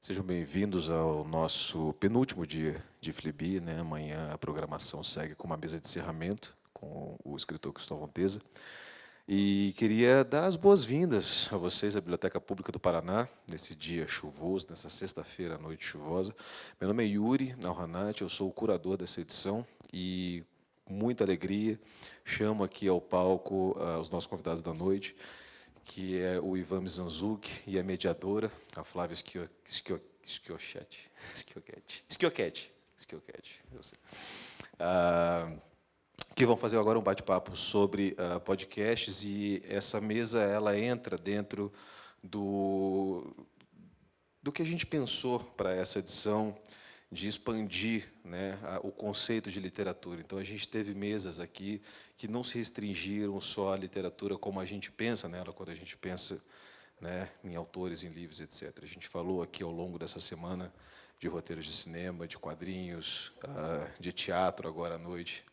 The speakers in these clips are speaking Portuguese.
Sejam bem-vindos ao nosso penúltimo dia de Flibi, né? Amanhã a programação segue com uma mesa de encerramento com o escritor Cristóvão Teza. E queria dar as boas-vindas a vocês à Biblioteca Pública do Paraná, nesse dia chuvoso, nessa sexta-feira à noite chuvosa. Meu nome é Yuri Nauhanat, eu sou o curador dessa edição e, com muita alegria, chamo aqui ao palco os nossos convidados da noite, que é o Ivan Mizanzuki e a mediadora, a Flávia Schiochetti, que vão fazer agora um bate-papo sobre podcasts, e essa mesa ela entra dentro do que a gente pensou para essa edição, de expandir, né, o conceito de literatura. Então, a gente teve mesas aqui que não se restringiram só à literatura como a gente pensa nela, quando a gente pensa, né, em autores, em livros, etc. A gente falou aqui, ao longo dessa semana, de roteiros de cinema, de quadrinhos, de teatro, agora à noite.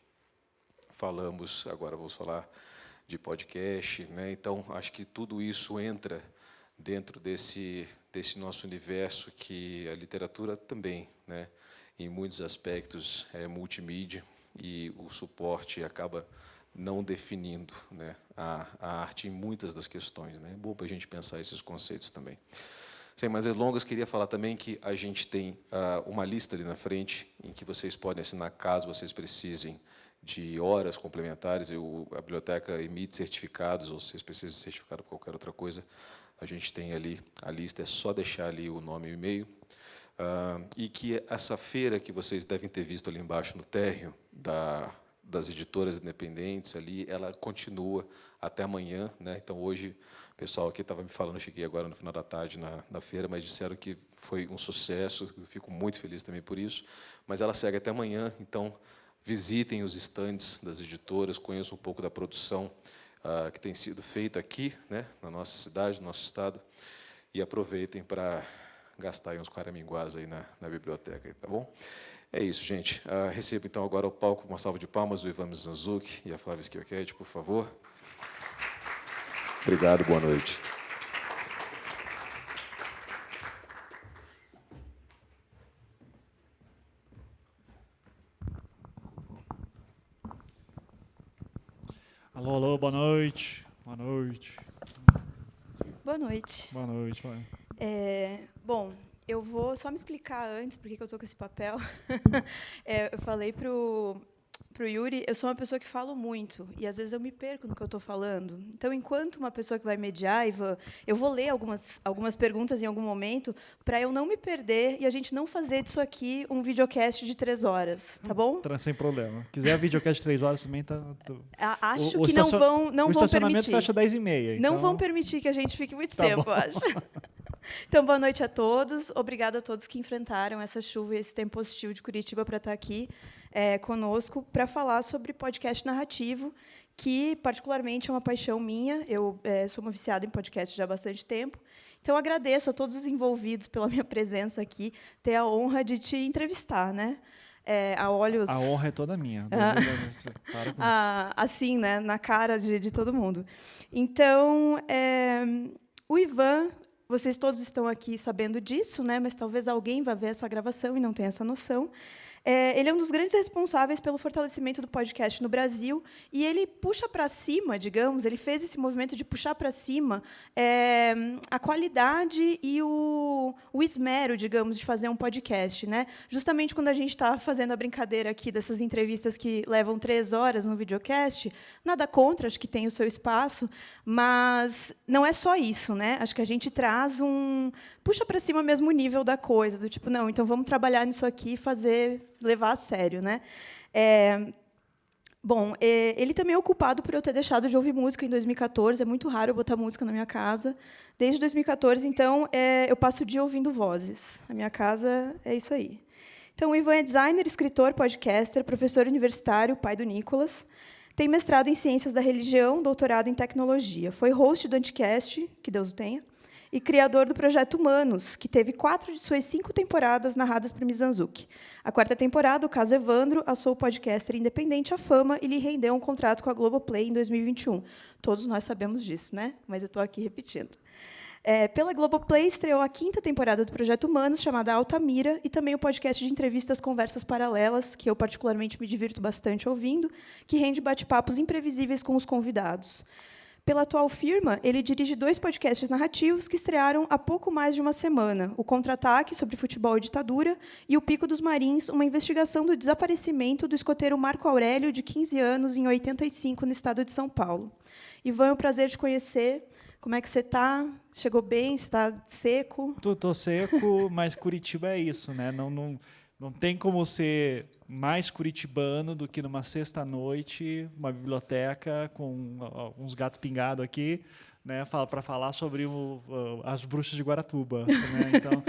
Agora vamos falar de podcast, né? Então, acho que tudo isso entra dentro desse nosso universo, que a literatura também, né, em muitos aspectos, é multimídia, e o suporte acaba não definindo, né, a arte em muitas das questões, né? É bom para a gente pensar esses conceitos também. Sem mais delongas, queria falar também que a gente tem uma lista ali na frente, em que vocês podem assinar caso vocês precisem de horas complementares. A biblioteca emite certificados, ou se vocês precisam de certificado para qualquer outra coisa, a gente tem ali a lista, é só deixar ali o nome e o e-mail. E que essa feira que vocês devem ter visto ali embaixo no térreo, das editoras independentes ali, ela continua até amanhã, né? Então, hoje, o pessoal aqui estava me falando, eu cheguei agora no final da tarde na feira, mas disseram que foi um sucesso, eu fico muito feliz também por isso, mas ela segue até amanhã, então visitem os estandes das editoras, conheçam um pouco da produção que tem sido feita aqui, né, na nossa cidade, no nosso estado, e aproveitem para gastar aí uns quaraminguás aí na biblioteca, tá bom? É isso, gente. Recebo, então, agora ao palco, uma salva de palmas, o Ivan Mizanzuki e a Flávia Schiochetti, por favor. Obrigado, boa noite. Alô, alô, boa noite. Boa noite. Boa noite. Boa noite, vai. Bom, eu vou só me explicar antes por que eu estou com esse papel. Eu falei para o Yuri, eu sou uma pessoa que falo muito, e às vezes eu me perco no que eu estou falando. Então, enquanto uma pessoa que vai mediar, Ivan, eu vou ler algumas perguntas em algum momento, para eu não me perder e a gente não fazer disso aqui um videocast de 3 horas, tá bom? Sem problema. Quiser videocast de 3 horas também, tá... Acho que não vão permitir. O estacionamento fecha 10h30. Não então... vão permitir que a gente fique muito Tá tempo, bom. eu acho. Então, boa noite a todos. Obrigada a todos que enfrentaram essa chuva e esse tempo hostil de Curitiba para estar aqui conosco para falar sobre podcast narrativo, que, particularmente, é uma paixão minha. Eu sou uma viciada em podcast já há bastante tempo. Então, agradeço a todos os envolvidos pela minha presença aqui, ter a honra de te entrevistar, né? A honra é toda minha. Para com assim, né? Na cara de todo mundo. Então, o Ivan... Vocês todos estão aqui sabendo disso, né? Mas talvez alguém vá ver essa gravação e não tenha essa noção. Ele é um dos grandes responsáveis pelo fortalecimento do podcast no Brasil, e ele puxa para cima, digamos, ele fez esse movimento de puxar para cima a qualidade e o esmero, digamos, de fazer um podcast, né? Justamente quando a gente está fazendo a brincadeira aqui dessas entrevistas que levam 3 horas no videocast, nada contra, acho que tem o seu espaço, mas não é só isso, né? Acho que a gente traz puxa para cima mesmo o nível da coisa, do tipo, não, então vamos trabalhar nisso aqui e levar a sério, né? Bom, ele também é o culpado por eu ter deixado de ouvir música em 2014. É muito raro eu botar música na minha casa. Desde 2014, então, eu passo o dia ouvindo vozes. A minha casa é isso aí. Então, o Ivan é designer, escritor, podcaster, professor universitário, pai do Nicolas. Tem mestrado em Ciências da Religião, doutorado em Tecnologia. Foi host do Anticast, que Deus o tenha, e criador do Projeto Humanos, que teve 4 de suas 5 temporadas narradas por Mizanzuki. A 4ª temporada, o caso Evandro, alçou o podcaster independente à fama e lhe rendeu um contrato com a Globoplay em 2021. Todos nós sabemos disso, né? Mas eu estou aqui repetindo. Pela Globoplay, estreou a 5ª temporada do Projeto Humanos, chamada Altamira, e também o podcast de entrevistas Conversas Paralelas, que eu particularmente me divirto bastante ouvindo, que rende bate-papos imprevisíveis com os convidados. Pela atual firma, ele dirige 2 podcasts narrativos que estrearam há pouco mais de uma semana: o Contra-Ataque, sobre futebol e ditadura, e o Pico dos Marins, uma investigação do desaparecimento do escoteiro Marco Aurélio, de 15 anos, em 85, no estado de São Paulo. Ivan, é um prazer te conhecer. Como é que você está? Chegou bem? Você está seco? Tô seco, mas Curitiba é isso, né? Não tem como ser mais curitibano do que numa sexta-noite, uma biblioteca com uns gatos pingados aqui, né, para falar sobre as bruxas de Guaratuba, né? Então,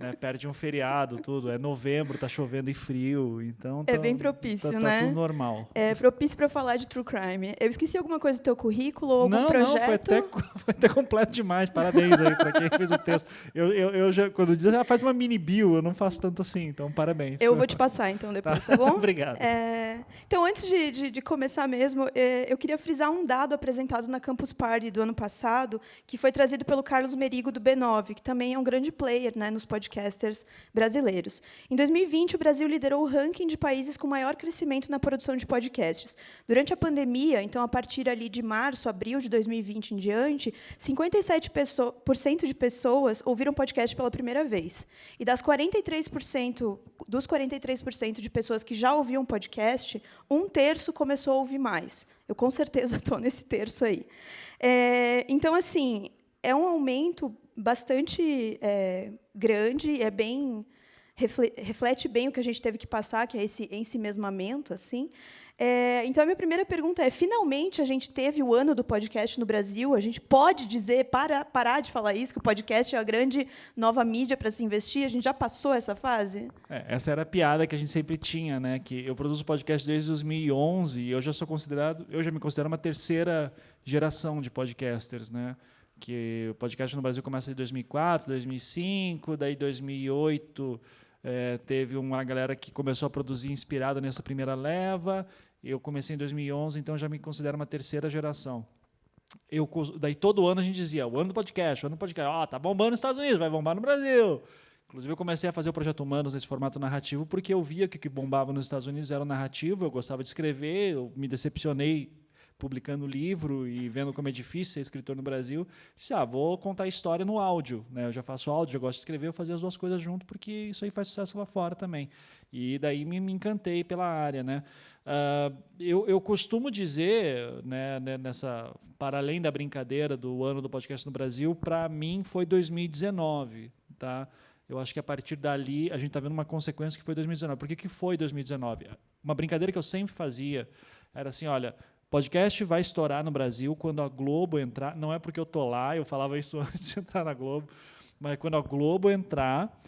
né, perde um feriado, tudo. É novembro, tá chovendo e frio, então É bem propício, tá né? tudo normal. É propício para falar de true crime. Eu esqueci alguma coisa do teu currículo ou algum projeto? Não, foi até completo demais. Parabéns aí para quem fez o texto. Eu já, quando diz, faz uma mini bio, eu não faço tanto assim, então parabéns. Eu vou te passar, então, depois, tá bom? Obrigado. Então, antes de começar mesmo, eu queria frisar um dado apresentado na Campus Party do ano passado, que foi trazido pelo Carlos Merigo, do B9, que também é um grande player, né, nos podcasters brasileiros. Em 2020, o Brasil liderou o ranking de países com maior crescimento na produção de podcasts. Durante a pandemia, então, a partir ali de março, abril de 2020 em diante, 57% de pessoas ouviram podcast pela primeira vez. E dos 43% de pessoas que já ouviam podcast, 1/3 começou a ouvir mais. Eu, com certeza, estou nesse terço aí. Então, assim, é um aumento bastante grande, reflete bem o que a gente teve que passar, que é esse ensimesmamento, assim. Então, a minha primeira pergunta é: finalmente a gente teve o ano do podcast no Brasil? A gente pode dizer, parar de falar isso, que o podcast é a grande nova mídia para se investir? A gente já passou essa fase? Essa era a piada que a gente sempre tinha, né? Que eu produzo podcast desde 2011 e eu já me considero uma terceira geração de podcasters, né? Que o podcast no Brasil começa em 2004, 2005, daí 2008 teve uma galera que começou a produzir inspirada nessa primeira leva. Eu comecei em 2011, então já me considero uma terceira geração. Daí todo ano a gente dizia: o ano do podcast, tá bombando nos Estados Unidos, vai bombar no Brasil. Inclusive, eu comecei a fazer o Projeto Humanos nesse formato narrativo porque eu via que o que bombava nos Estados Unidos era o narrativo, eu gostava de escrever, eu me decepcionei publicando livro e vendo como é difícil ser escritor no Brasil. Disse, vou contar história no áudio, né? Eu já faço áudio, já gosto de escrever, eu fazia as duas coisas junto porque isso aí faz sucesso lá fora também. E daí me encantei pela área, né? Eu costumo dizer, né, para além da brincadeira do ano do podcast no Brasil, para mim foi 2019, tá? Eu acho que a partir dali a gente está vendo uma consequência que foi 2019. Por que foi 2019? Uma brincadeira que eu sempre fazia era assim, olha, podcast vai estourar no Brasil quando a Globo entrar. Não é porque eu estou lá, eu falava isso antes de entrar na Globo, mas quando a Globo entrar,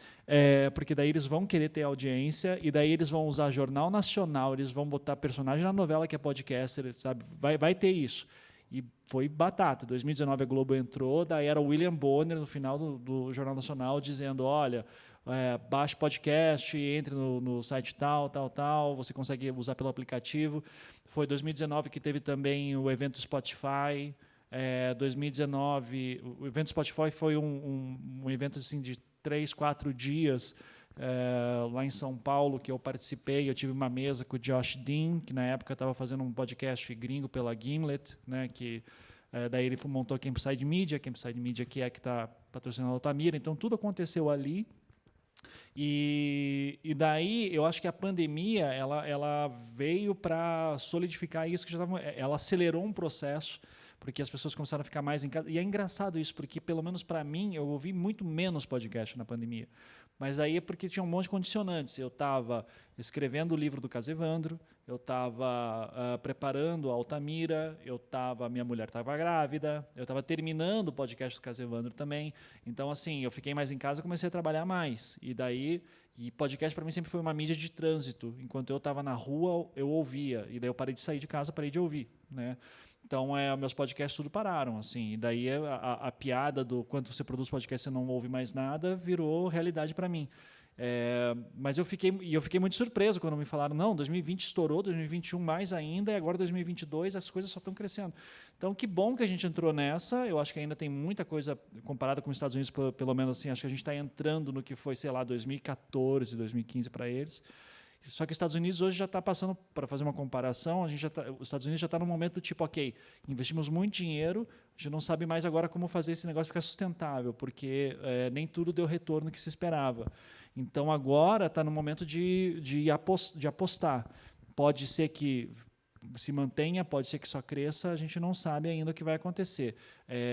porque daí eles vão querer ter audiência e daí eles vão usar jornal nacional, eles vão botar personagem na novela que é podcaster, sabe? Vai ter isso. E foi batata. Em 2019 a Globo entrou, daí era o William Bonner no final do Jornal Nacional dizendo, olha, baixe podcast, entre no site tal, você consegue usar pelo aplicativo. Foi 2019 que teve também o evento Spotify. 2019, o evento Spotify foi um evento assim, de 3-4 dias lá em São Paulo, que eu participei. Eu tive uma mesa com o Josh Dean, que na época estava fazendo um podcast gringo pela Gimlet, né, que daí ele montou a Campside Media que está patrocinando a Altamira. Então, tudo aconteceu ali. E daí, eu acho que a pandemia ela veio para solidificar isso, que já ela acelerou um processo, porque as pessoas começaram a ficar mais em casa. E é engraçado isso, porque, pelo menos para mim, eu ouvi muito menos podcast na pandemia. Mas aí é porque tinha um monte de condicionantes. Eu estava escrevendo o livro do caso Evandro, eu estava preparando a Altamira, minha mulher estava grávida, eu estava terminando o podcast do caso Evandro também. Então, assim, eu fiquei mais em casa e comecei a trabalhar mais. E podcast para mim sempre foi uma mídia de trânsito. Enquanto eu estava na rua, eu ouvia. E daí eu parei de sair de casa, parei de ouvir, né? Então, meus podcasts tudo pararam, assim. E daí a piada do quanto você produz podcast e você não ouve mais nada virou realidade para mim. Mas eu fiquei muito surpreso quando me falaram, não, 2020 estourou, 2021 mais ainda, e agora 2022 as coisas só estão crescendo. Então, que bom que a gente entrou nessa. Eu acho que ainda tem muita coisa comparada com os Estados Unidos, pelo menos assim, acho que a gente está entrando no que foi, sei lá, 2014, 2015 para eles. Só que os Estados Unidos hoje já está passando, para fazer uma comparação, os Estados Unidos já está no momento do tipo, ok, investimos muito dinheiro, a gente não sabe mais agora como fazer esse negócio ficar sustentável, porque nem tudo deu retorno que se esperava. Então, agora está no momento de apostar. Pode ser que se mantenha, pode ser que só cresça, a gente não sabe ainda o que vai acontecer.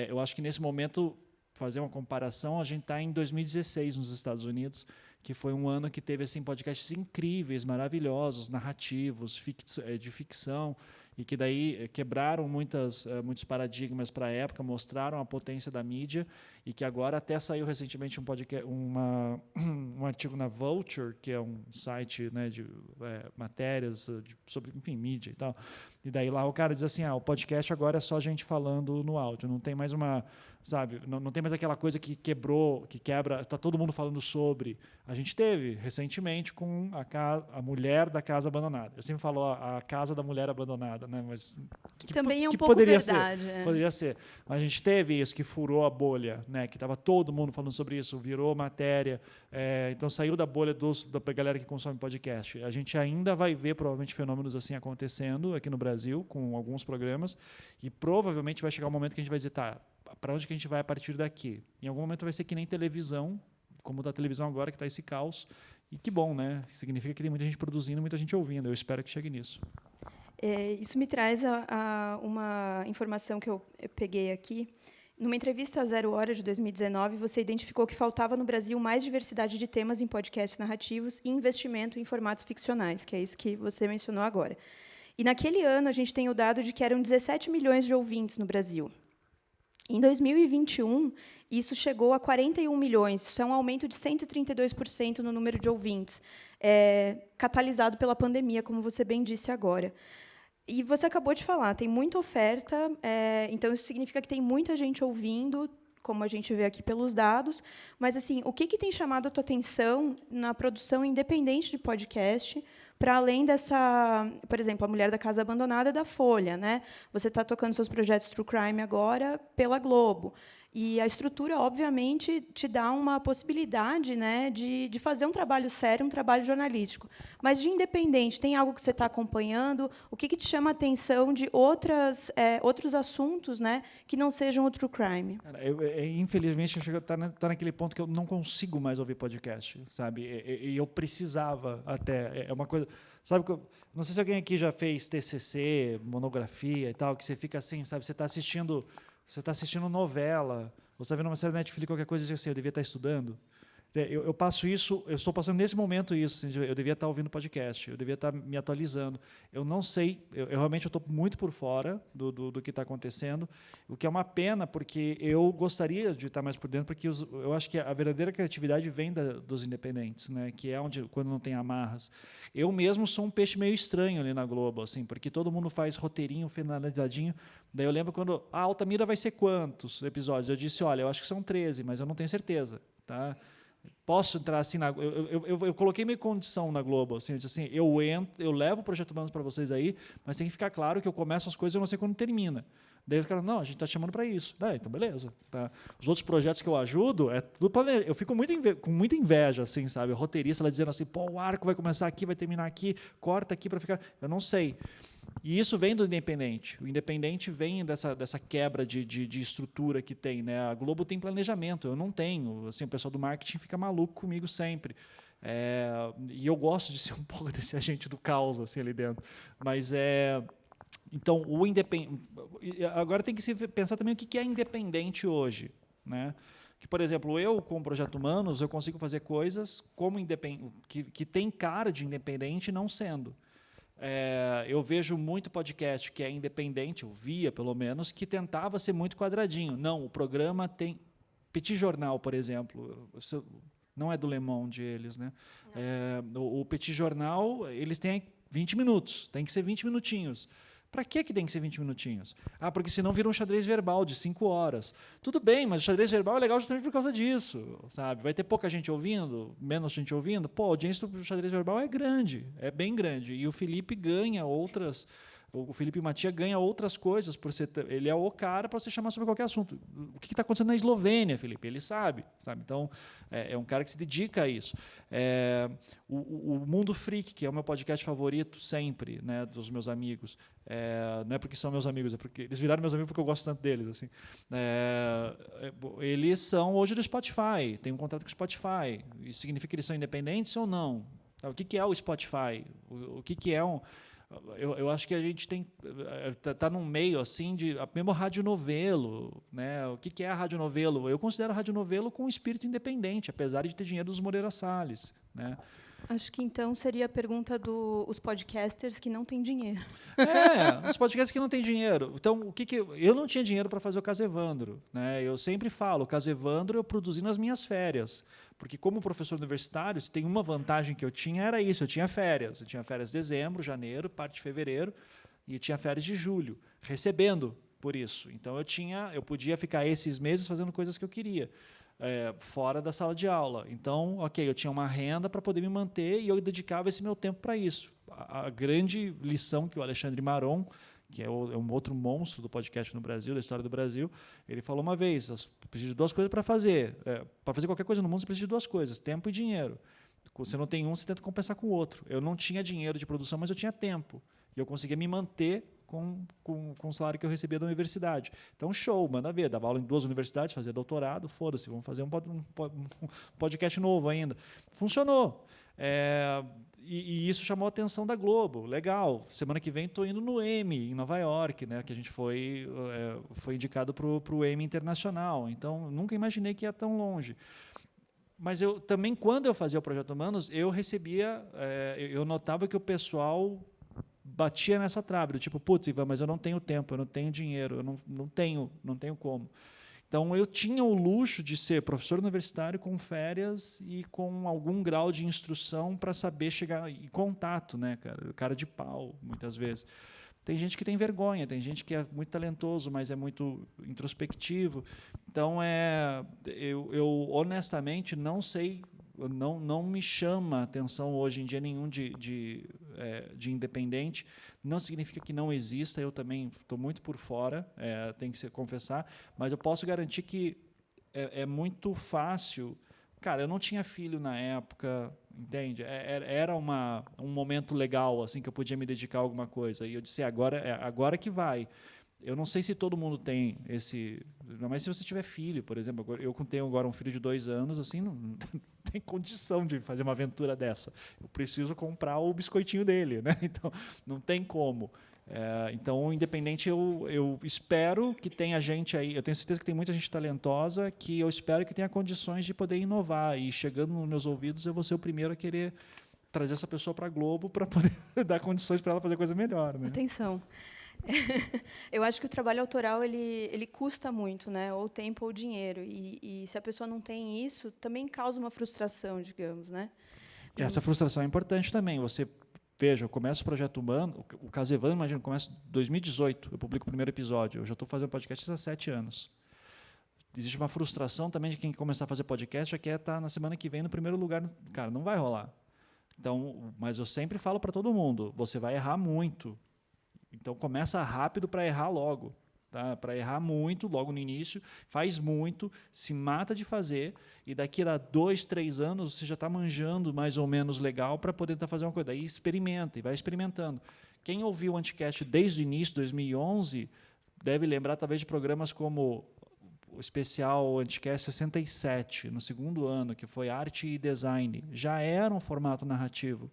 Eu acho que, nesse momento, fazer uma comparação, a gente está em 2016 nos Estados Unidos, que foi um ano que teve assim, podcasts incríveis, maravilhosos, narrativos, de ficção, e que daí quebraram muitos paradigmas para a época, mostraram a potência da mídia, e que agora até saiu recentemente um artigo na Vulture, que é um site, né, de matérias sobre, enfim, mídia e tal. E daí lá o cara diz assim, o podcast agora é só gente falando no áudio, não tem mais não tem mais aquela coisa que quebra, está todo mundo falando sobre. A gente teve recentemente com a mulher da casa abandonada. Eu sempre falo a casa da mulher abandonada, né? Mas que também é um pouco verdade. Poderia ser. A gente teve isso que furou a bolha, né? Que estava todo mundo falando sobre isso, virou matéria. Então saiu da bolha da galera que consome podcast. A gente ainda vai ver provavelmente fenômenos assim acontecendo aqui no Brasil com alguns programas, e provavelmente vai chegar um momento que a gente vai dizer, tá, para onde que a gente vai a partir daqui? Em algum momento vai ser que nem televisão, como da televisão agora, que está esse caos. E que bom, né? Significa que tem muita gente produzindo, muita gente ouvindo. Eu espero que chegue nisso. Isso me traz uma informação que eu peguei aqui. Numa entrevista à Zero Hora de 2019, você identificou que faltava no Brasil mais diversidade de temas em podcasts narrativos e investimento em formatos ficcionais, que é isso que você mencionou agora. E naquele ano, a gente tem o dado de que eram 17 milhões de ouvintes no Brasil. Em 2021, isso chegou a 41 milhões. Isso é um aumento de 132% no número de ouvintes, catalisado pela pandemia, como você bem disse agora. E você acabou de falar, tem muita oferta, então isso significa que tem muita gente ouvindo, como a gente vê aqui pelos dados. Mas assim, o que tem chamado a tua atenção na produção independente de podcast, para além dessa, por exemplo, a Mulher da Casa Abandonada da Folha, né? Você está tocando seus projetos True Crime agora pela Globo. E a estrutura, obviamente, te dá uma possibilidade, né, de fazer um trabalho sério, um trabalho jornalístico. Mas, de independente, tem algo que você está acompanhando? O que te chama a atenção de outros assuntos, né, que não sejam o True Crime? Cara, infelizmente, eu estou naquele ponto que eu não consigo mais ouvir podcast, sabe? E eu precisava até. É uma coisa... Sabe, não sei se alguém aqui já fez TCC, monografia e tal, que você fica assim, sabe? Você está assistindo novela, ou você está vendo uma série da Netflix, qualquer coisa assim, eu devia estar estudando. Eu passo isso, eu estou passando nesse momento isso, assim, eu devia estar ouvindo podcast, eu devia estar me atualizando. Eu não sei, eu realmente estou muito por fora do que está acontecendo, o que é uma pena, porque eu gostaria de estar mais por dentro, porque eu acho que a verdadeira criatividade vem dos independentes, né, que é quando não tem amarras. Eu mesmo sou um peixe meio estranho ali na Globo, assim, porque todo mundo faz roteirinho finalizadinho. Daí eu lembro quando a Altamira vai ser quantos episódios? Eu disse, olha, eu acho que são 13, mas eu não tenho certeza, tá? Posso entrar assim eu coloquei minha condição na Globo, assim, eu disse assim, eu levo o Projeto Humanos para vocês aí, mas tem que ficar claro que eu começo as coisas e eu não sei quando termina. Daí os caras, não, a gente está chamando para isso. Então beleza. Tá. Os outros projetos que eu ajudo, tudo planejado. Eu fico com muita inveja, assim, sabe? O roteirista, ela dizendo assim, pô, o arco vai começar aqui, vai terminar aqui, corta aqui para ficar... Eu não sei. E isso vem do independente. O independente vem dessa quebra de estrutura que tem, né? A Globo tem planejamento, eu não tenho. Assim, o pessoal do marketing fica maluco comigo sempre. E eu gosto de ser um pouco desse agente do caos assim, ali dentro. Mas então, o independente... Agora tem que se pensar também o que é independente hoje, né? Que, por exemplo, eu, com o Projeto Humanos, eu consigo fazer coisas como que tem cara de independente não sendo. Eu vejo muito podcast que é independente, eu via, pelo menos, que tentava ser muito quadradinho. Não, o programa tem... Petit Jornal, por exemplo, não é do Le Monde eles, né? O Petit Jornal, eles têm 20 minutos, tem que ser 20 minutinhos. Para que tem que ser 20 minutinhos? Ah, porque senão vira um xadrez verbal de 5 horas. Tudo bem, mas o xadrez verbal é legal justamente por causa disso, sabe? Vai ter pouca gente ouvindo, menos gente ouvindo. Pô, a audiência do xadrez verbal é grande, é bem grande. E o Felipe ganha outras... O Felipe Matia ganha outras coisas, por ser, ele é o cara para você chamar sobre qualquer assunto. O que está acontecendo na Eslovênia, Felipe? Ele sabe. Então, é um cara que se dedica a isso. O Mundo Freak, que é o meu podcast favorito sempre, né, dos meus amigos, não é porque são meus amigos, é porque eles viraram meus amigos porque eu gosto tanto deles. Assim. Eles são hoje do Spotify, tem um contrato com o Spotify. Isso significa que eles são independentes ou não? O que é o Spotify? O que é um... Eu acho que a gente tá num meio assim de mesmo radionovelo, né? O que é a radionovelo? Eu considero a radionovelo com um espírito independente, apesar de ter dinheiro dos Moreira Salles, né? Acho que então seria a pergunta dos podcasters que não têm dinheiro. Os podcasts que não têm dinheiro. Então, eu não tinha dinheiro para fazer o Casa Evandro, né? Eu sempre falo, o Casa Evandro eu produzi nas minhas férias, porque como professor universitário, tem uma vantagem que eu tinha era isso, eu tinha férias de dezembro, janeiro, parte de fevereiro e tinha férias de julho, recebendo por isso. Então eu podia ficar esses meses fazendo coisas que eu queria. Fora da sala de aula. Então, eu tinha uma renda para poder me manter e eu dedicava esse meu tempo para isso. A grande lição que o Alexandre Maron, que é um outro monstro do podcast no Brasil, da história do Brasil, ele falou uma vez, precisa de 2 coisas para fazer. Para fazer qualquer coisa no mundo, você precisa de 2 coisas, tempo e dinheiro. Você não tem um, você tenta compensar com o outro. Eu não tinha dinheiro de produção, mas eu tinha tempo. E eu conseguia me manter com o salário que eu recebia da universidade. Então, show, manda ver. Dava aula em 2 universidades, fazia doutorado, foda-se, vamos fazer um podcast novo ainda. Funcionou. E isso chamou a atenção da Globo. Legal. Semana que vem estou indo no Emmy, em Nova York, né, que a gente foi indicado para o Emmy Internacional. Então, nunca imaginei que ia tão longe. Mas eu também, quando eu fazia o Projeto Humanos, eu recebia, eu notava que o pessoal batia nessa trave, do tipo, putz, Ivan, mas eu não tenho tempo, eu não tenho dinheiro, eu não tenho como. Então, eu tinha o luxo de ser professor universitário com férias e com algum grau de instrução para saber chegar em contato, né, cara de pau, muitas vezes. Tem gente que tem vergonha, tem gente que é muito talentoso, mas é muito introspectivo. Então, eu honestamente não sei, não me chama a atenção hoje em dia nenhum de independente. Não significa que não exista, eu também estou muito por fora, tenho que confessar, mas eu posso garantir que é muito fácil. Cara, eu não tinha filho na época, entende? Era um momento legal, assim, que eu podia me dedicar a alguma coisa. E eu disse, agora que vai. Eu não sei se todo mundo tem esse... Mas se você tiver filho, por exemplo, eu tenho agora um filho de 2 anos, assim, não tem condição de fazer uma aventura dessa. Eu preciso comprar o biscoitinho dele, né? Então, não tem como. Então, independente, eu espero que tenha gente aí, eu tenho certeza que tem muita gente talentosa, que eu espero que tenha condições de poder inovar, e chegando nos meus ouvidos eu vou ser o primeiro a querer trazer essa pessoa para a Globo para poder dar condições para ela fazer coisa melhor, né? Atenção. Eu acho que o trabalho autoral ele custa muito, né? Ou tempo ou dinheiro, e se a pessoa não tem isso, também causa uma frustração, digamos, né? Essa frustração é importante também. Você veja, eu começo o Projeto Humano, o Casa Evandro, imagina, começa em 2018, eu publico o primeiro episódio. Eu já estou fazendo podcast há 7 anos. Existe uma frustração também de quem começar a fazer podcast já quer estar na semana que vem no primeiro lugar. Cara, não vai rolar. Então, mas eu sempre falo para todo mundo, você vai errar muito. Então, começa rápido para errar logo. Tá? Para errar muito logo no início, faz muito, se mata de fazer, e daqui a 2, 3 anos você já está manjando mais ou menos legal para poder fazer uma coisa. Daí experimenta, e vai experimentando. Quem ouviu o Anticast desde o início, 2011, deve lembrar talvez de programas como o especial Anticast 67, no 2º ano, que foi Arte e Design. Já era um formato narrativo.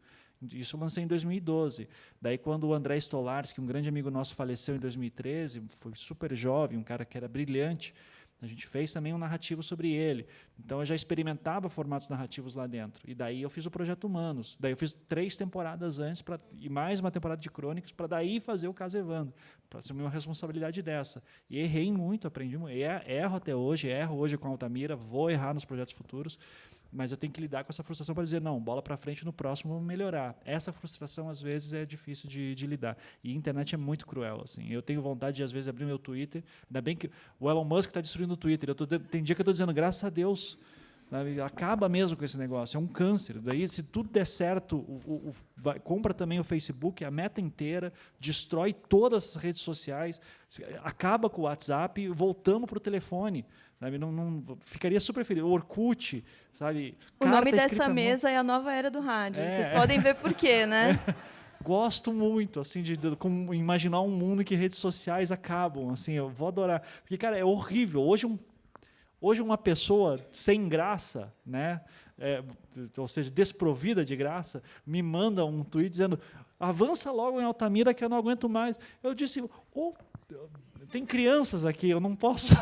Isso eu lancei em 2012. Daí, quando o André Stolarski, um grande amigo nosso, faleceu em 2013, foi super jovem, um cara que era brilhante, a gente fez também um narrativo sobre ele. Então, eu já experimentava formatos narrativos lá dentro. E daí eu fiz o Projeto Humanos. Daí eu fiz 3 temporadas antes e mais uma temporada de crônicas para daí fazer o Casa Evandro, para assumir uma responsabilidade dessa. E errei muito, aprendi muito. Erro até hoje, erro hoje com a Altamira, vou errar nos projetos futuros. mas eu tenho que lidar com essa frustração para dizer, não, bola para frente, no próximo vamos melhorar. Essa frustração, às vezes, é difícil de lidar. E a internet é muito cruel. Assim. Eu tenho vontade de, às vezes, abrir meu Twitter, ainda bem que o Elon Musk está destruindo o Twitter. Tem dia que eu estou dizendo, graças a Deus, sabe? Acaba mesmo com esse negócio, é um câncer. Daí, se tudo der certo, compra também o Facebook, a meta inteira, destrói todas as redes sociais, acaba com o WhatsApp, voltamos para o telefone. Sabe? Não, ficaria super feliz. O Orkut, sabe? O nome dessa mesa é a nova era do rádio. Vocês podem ver por quê, né? Gosto muito, assim, de imaginar um mundo em que redes sociais acabam. Assim, eu vou adorar. Porque, cara, é horrível. Hoje uma pessoa sem graça, né, ou seja, desprovida de graça, me manda um tweet dizendo, avança logo em Altamira que eu não aguento mais. Eu disse, tem crianças aqui, eu não posso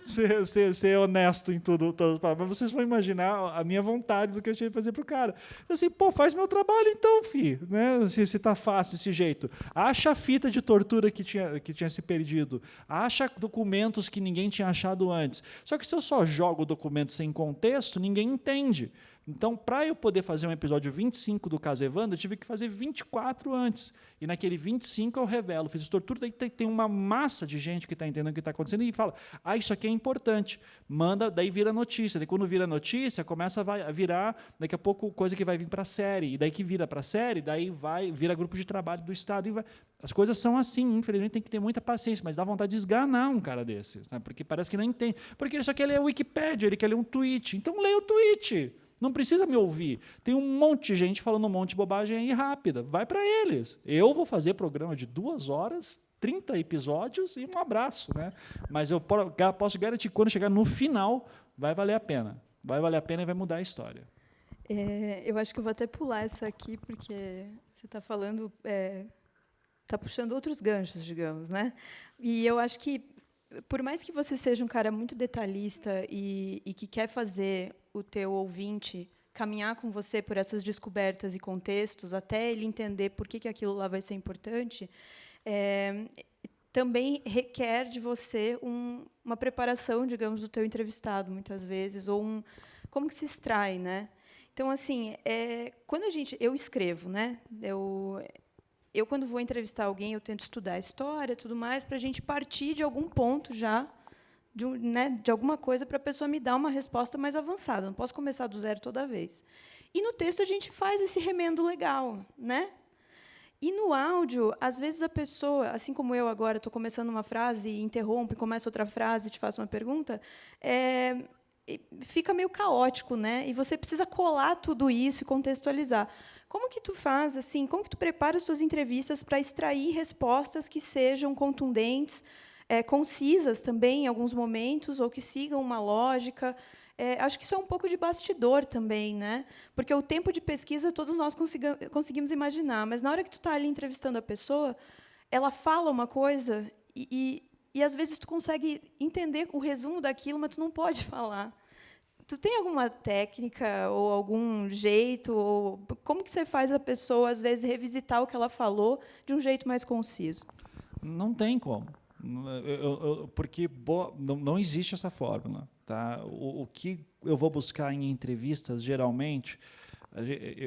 ser honesto em tudo, mas vocês vão imaginar a minha vontade do que eu tinha que fazer para o cara. Eu assim, faz meu trabalho então, filho, né? Se está fácil esse jeito. Acha a fita de tortura que tinha se perdido. Acha documentos que ninguém tinha achado antes. Só que se eu só jogo documentos sem contexto, ninguém entende. Então, para eu poder fazer um episódio 25 do caso Evandro, eu tive que fazer 24 antes. E naquele 25 eu revelo, fiz tortura, daí tem uma massa de gente que está entendendo o que está acontecendo e fala, isso aqui é importante. Manda, daí vira notícia. Daí quando vira notícia, começa a virar, daqui a pouco, coisa que vai vir para a série. E daí que vira para a série, daí vira grupo de trabalho do Estado. As coisas são assim, infelizmente tem que ter muita paciência, mas dá vontade de esganar um cara desse, sabe? Porque parece que não entende. Porque ele só quer ler a Wikipédia, ele quer ler um tweet. Então leia o tweet. Não precisa me ouvir. Tem um monte de gente falando um monte de bobagem aí rápida. Vai para eles. Eu vou fazer programa de 2 horas, 30 episódios e um abraço. Né? Mas eu posso garantir que quando chegar no final, vai valer a pena. Vai valer a pena e vai mudar a história. Eu acho que eu vou até pular essa aqui, porque você está falando... Está puxando outros ganchos, digamos. Né? E eu acho que, por mais que você seja um cara muito detalhista e que quer fazer o teu ouvinte caminhar com você por essas descobertas e contextos, até ele entender por que aquilo lá vai ser importante, também requer de você uma preparação, digamos, do teu entrevistado, muitas vezes, ou como que se extrai, né? Então, assim, quando eu escrevo, né? Eu, quando vou entrevistar alguém, eu tento estudar a história, tudo mais, para a gente partir de algum ponto já, de alguma coisa, para a pessoa me dar uma resposta mais avançada. Não posso começar do zero toda vez. E no texto a gente faz esse remendo legal, né? E no áudio, às vezes a pessoa, assim como eu agora, estou começando uma frase e interrompo, e começo outra frase e te faço uma pergunta, fica meio caótico, né? E você precisa colar tudo isso e contextualizar. Como que tu faz, assim, como que tu prepara as suas entrevistas para extrair respostas que sejam contundentes, concisas também em alguns momentos, ou que sigam uma lógica? Acho que isso é um pouco de bastidor também, né? Porque o tempo de pesquisa todos nós conseguimos imaginar, mas na hora que tu está ali entrevistando a pessoa, ela fala uma coisa e às vezes tu consegue entender o resumo daquilo, mas tu não pode falar. Tu tem alguma técnica ou algum jeito? Ou como que você faz a pessoa, às vezes, revisitar o que ela falou de um jeito mais conciso? Não tem como. Porque não existe essa fórmula. Tá? O que eu vou buscar em entrevistas, geralmente,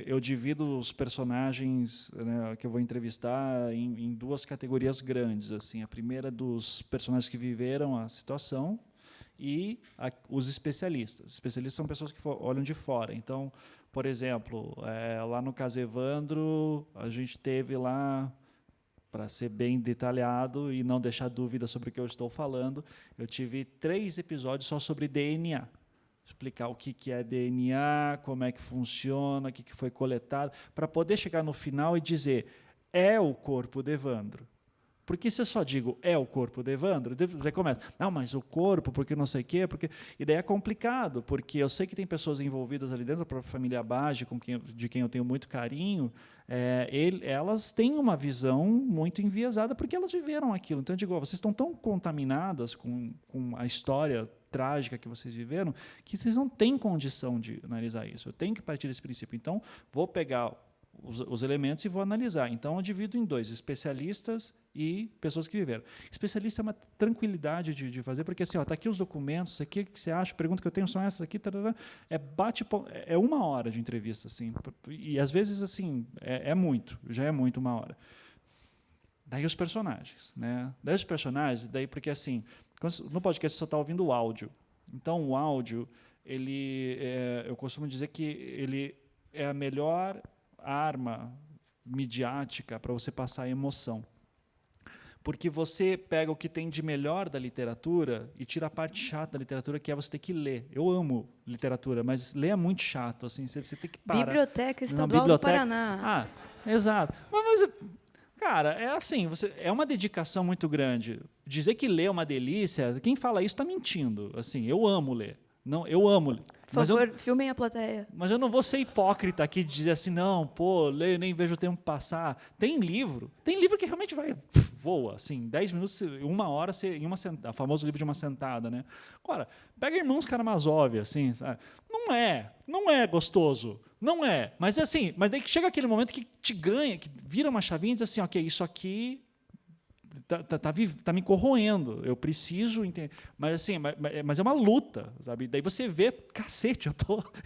eu divido os personagens, né, que eu vou entrevistar em 2 categorias grandes. Assim. A primeira dos personagens que viveram a situação e os especialistas. Os especialistas são pessoas que olham de fora. Então, por exemplo, lá no caso Evandro, a gente teve lá, para ser bem detalhado e não deixar dúvida sobre o que eu estou falando, eu tive 3 episódios só sobre DNA. Explicar o que é DNA, como é que funciona, o que foi coletado, para poder chegar no final e dizer, é o corpo de Evandro. Porque se eu só digo, é o corpo de Evandro, você começa, não, mas o corpo, porque não sei o quê, porque... E daí é complicado, porque eu sei que tem pessoas envolvidas ali dentro da própria família Bage, de quem eu tenho muito carinho, elas têm uma visão muito enviesada, porque elas viveram aquilo. Então, eu digo, vocês estão tão contaminadas com a história trágica que vocês viveram, que vocês não têm condição de analisar isso. Eu tenho que partir desse princípio. Então, vou pegar os elementos e vou analisar. Então, eu divido em 2, especialistas e pessoas que viveram. Especialista é uma tranquilidade de fazer, porque assim, está aqui os documentos, isso aqui, o que você acha, pergunta que eu tenho são essas aqui, tarará, é 1 hora de entrevista, assim, e às vezes assim, já é muito 1 hora. Daí os personagens, né? Daí porque assim, no podcast você só está ouvindo o áudio. Então, o áudio, eu costumo dizer que ele é a melhor arma midiática para você passar a emoção. Porque você pega o que tem de melhor da literatura e tira a parte chata da literatura, que é você ter que ler. Eu amo literatura, mas ler é muito chato. Assim, você tem que parar. Biblioteca Estadual do Paraná. Exato. Mas, cara, é assim, é uma dedicação muito grande. Dizer que ler é uma delícia, quem fala isso está mentindo. Assim, eu amo ler. Não, eu amo ler. Por favor, filmem a plateia. Mas eu não vou ser hipócrita aqui de dizer assim, não, pô, leio, nem vejo o tempo passar. Tem livro que realmente voa, assim, 10 minutos, 1 hora, em uma sentada, o famoso livro de uma sentada, né? Agora, pega Irmãos Karamazov, assim, sabe? Não é gostoso, não é. Mas assim, mas daí que chega aquele momento que te ganha, que vira uma chavinha e diz assim, ok, isso aqui tá me corroendo, eu preciso entender, mas assim, mas é uma luta, sabe? Daí você vê, cacete,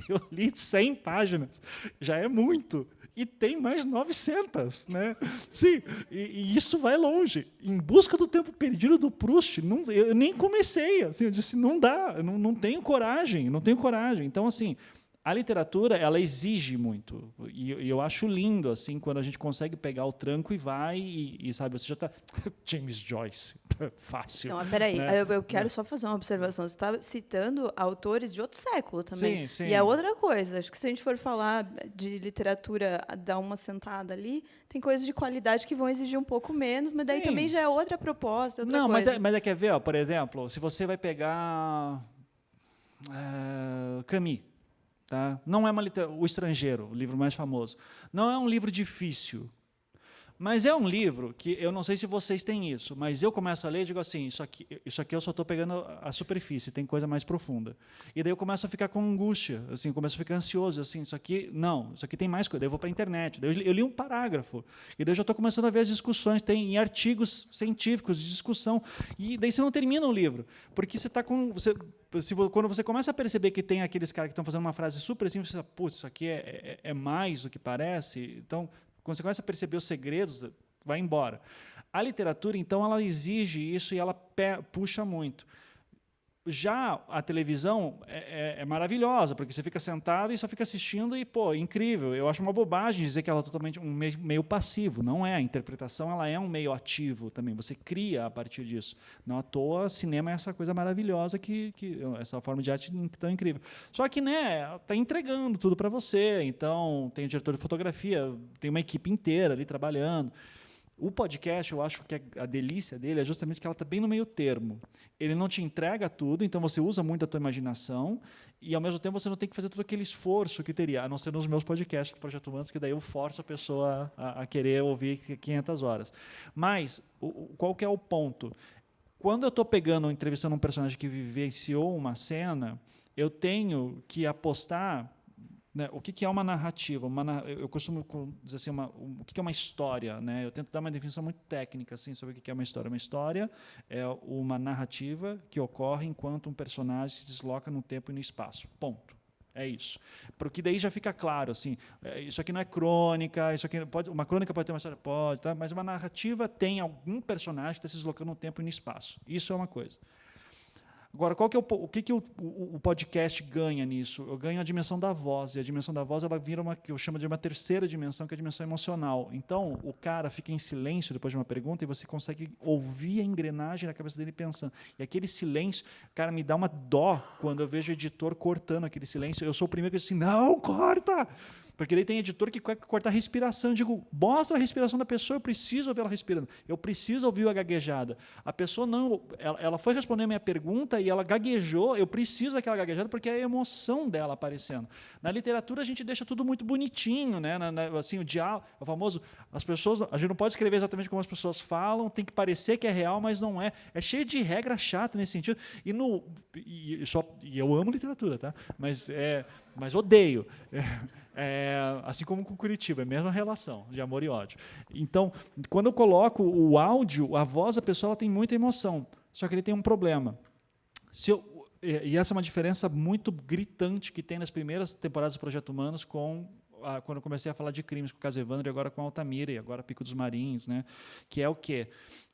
eu li 100 páginas, já é muito, e tem mais 900, né? Sim, e isso vai longe. Em Busca do Tempo Perdido do Proust, eu nem comecei, assim, eu disse, não dá, eu não tenho coragem, então assim, a literatura, ela exige muito, e eu acho lindo, assim, quando a gente consegue pegar o tranco e vai, e sabe, você já está... James Joyce, fácil. Não, peraí, né? eu quero só fazer uma observação. Você está citando autores de outro século também. Sim. E é outra coisa. Acho que se a gente for falar de literatura, dar uma sentada ali, tem coisas de qualidade que vão exigir um pouco menos, mas daí também já é outra proposta, outra coisa. Mas quer ver, ó, por exemplo, se você vai pegar Camus, tá? Não é O Estrangeiro, o livro mais famoso. Não é um livro difícil, mas é um livro que, eu não sei se vocês têm isso, mas eu começo a ler e digo assim, isso aqui eu só estou pegando a superfície, tem coisa mais profunda. E daí eu começo a ficar com angústia, assim, eu começo a ficar ansioso, assim, isso aqui tem mais coisa. Daí eu vou para a internet, daí eu li um parágrafo, e daí eu já estou começando a ver as discussões, tem artigos científicos de discussão, e daí você não termina o livro, porque você está com... quando você começa a perceber que tem aqueles caras que estão fazendo uma frase super simples, você fala, putz, isso aqui é mais do que parece. Então, quando você começa a perceber os segredos, vai embora. A literatura, então, ela exige isso e ela puxa muito. Já a televisão é maravilhosa, porque você fica sentado e só fica assistindo e, pô, incrível. Eu acho uma bobagem dizer que ela é totalmente um meio passivo. Não é. A interpretação ela é um meio ativo também. Você cria a partir disso. Não à toa, cinema é essa coisa maravilhosa, essa forma de arte tão incrível. Só que, né, está entregando tudo para você. Então, tem o diretor de fotografia, tem uma equipe inteira ali trabalhando. O podcast, eu acho que a delícia dele é justamente que ela está bem no meio termo. Ele não te entrega tudo, então você usa muito a tua imaginação e, ao mesmo tempo, você não tem que fazer todo aquele esforço que teria, a não ser nos meus podcasts do Projeto Humanos, que daí eu forço a pessoa a querer ouvir 500 horas. Mas, qual que é o ponto? Quando eu estou entrevistando um personagem que vivenciou uma cena, eu tenho que apostar... Né, o que é uma narrativa? Eu costumo dizer assim, o que é uma história? Né? Eu tento dar uma definição muito técnica assim, sobre o que é uma história. Uma história é uma narrativa que ocorre enquanto um personagem se desloca no tempo e no espaço. Ponto. É isso. Porque daí já fica claro, assim, isso aqui não é crônica, uma crônica pode ter uma história? Pode, tá? Mas uma narrativa tem algum personagem que está se deslocando no tempo e no espaço. Isso é uma coisa. Agora, o que o podcast ganha nisso? Eu ganho a dimensão da voz, e a dimensão da voz ela vira que eu chamo de uma terceira dimensão, que é a dimensão emocional. Então, o cara fica em silêncio depois de uma pergunta e você consegue ouvir a engrenagem na cabeça dele pensando. E aquele silêncio, cara, me dá uma dó quando eu vejo o editor cortando aquele silêncio. Eu sou o primeiro que diz assim, não, corta! Porque daí tem editor que quer cortar a respiração. Eu digo, mostra a respiração da pessoa, eu preciso ouvir ela respirando. Eu preciso ouvir a gaguejada. A pessoa não... Ela foi responder a minha pergunta e ela gaguejou, eu preciso daquela gaguejada porque é a emoção dela aparecendo. Na literatura a gente deixa tudo muito bonitinho, né? Assim, o diálogo, o famoso... As pessoas... A gente não pode escrever exatamente como as pessoas falam, tem que parecer que é real, mas não é. É cheio de regra chata nesse sentido. E eu amo literatura, tá? Mas mas odeio. Assim como com Curitiba, é a mesma relação de amor e ódio. Então, quando eu coloco o áudio, a voz da pessoa ela tem muita emoção, só que ele tem um problema. E essa é uma diferença muito gritante que tem nas primeiras temporadas do Projeto Humanos quando eu comecei a falar de crimes com o caso Evandro e agora com Altamira e agora Pico dos Marins, né? Que é o quê?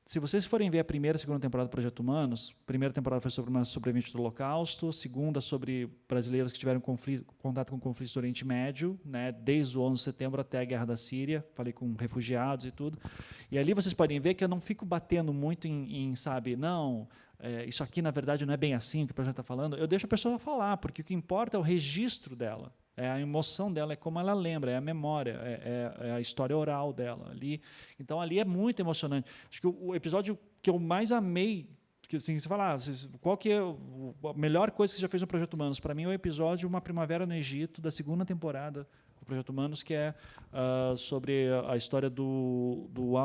Se vocês forem ver a primeira e segunda temporada do Projeto Humanos, a primeira temporada foi sobre uma sobrevivente do Holocausto, a segunda sobre brasileiros que tiveram contato com conflitos do Oriente Médio, né, desde o 11 de setembro até a Guerra da Síria, falei com refugiados e tudo. E ali vocês podem ver que eu não fico batendo muito sabe, não, isso aqui na verdade não é bem assim que o projeto está falando, eu deixo a pessoa falar, porque o que importa é o registro dela. É a emoção dela, é como ela lembra, é a memória, é a história oral dela ali. Então, ali é muito emocionante. Acho que o episódio que eu mais amei, que assim, você fala, qual que é a melhor coisa que você já fez no Projeto Humanos? Para mim, é o episódio Uma Primavera no Egito, da segunda temporada do Projeto Humanos, que é sobre a história do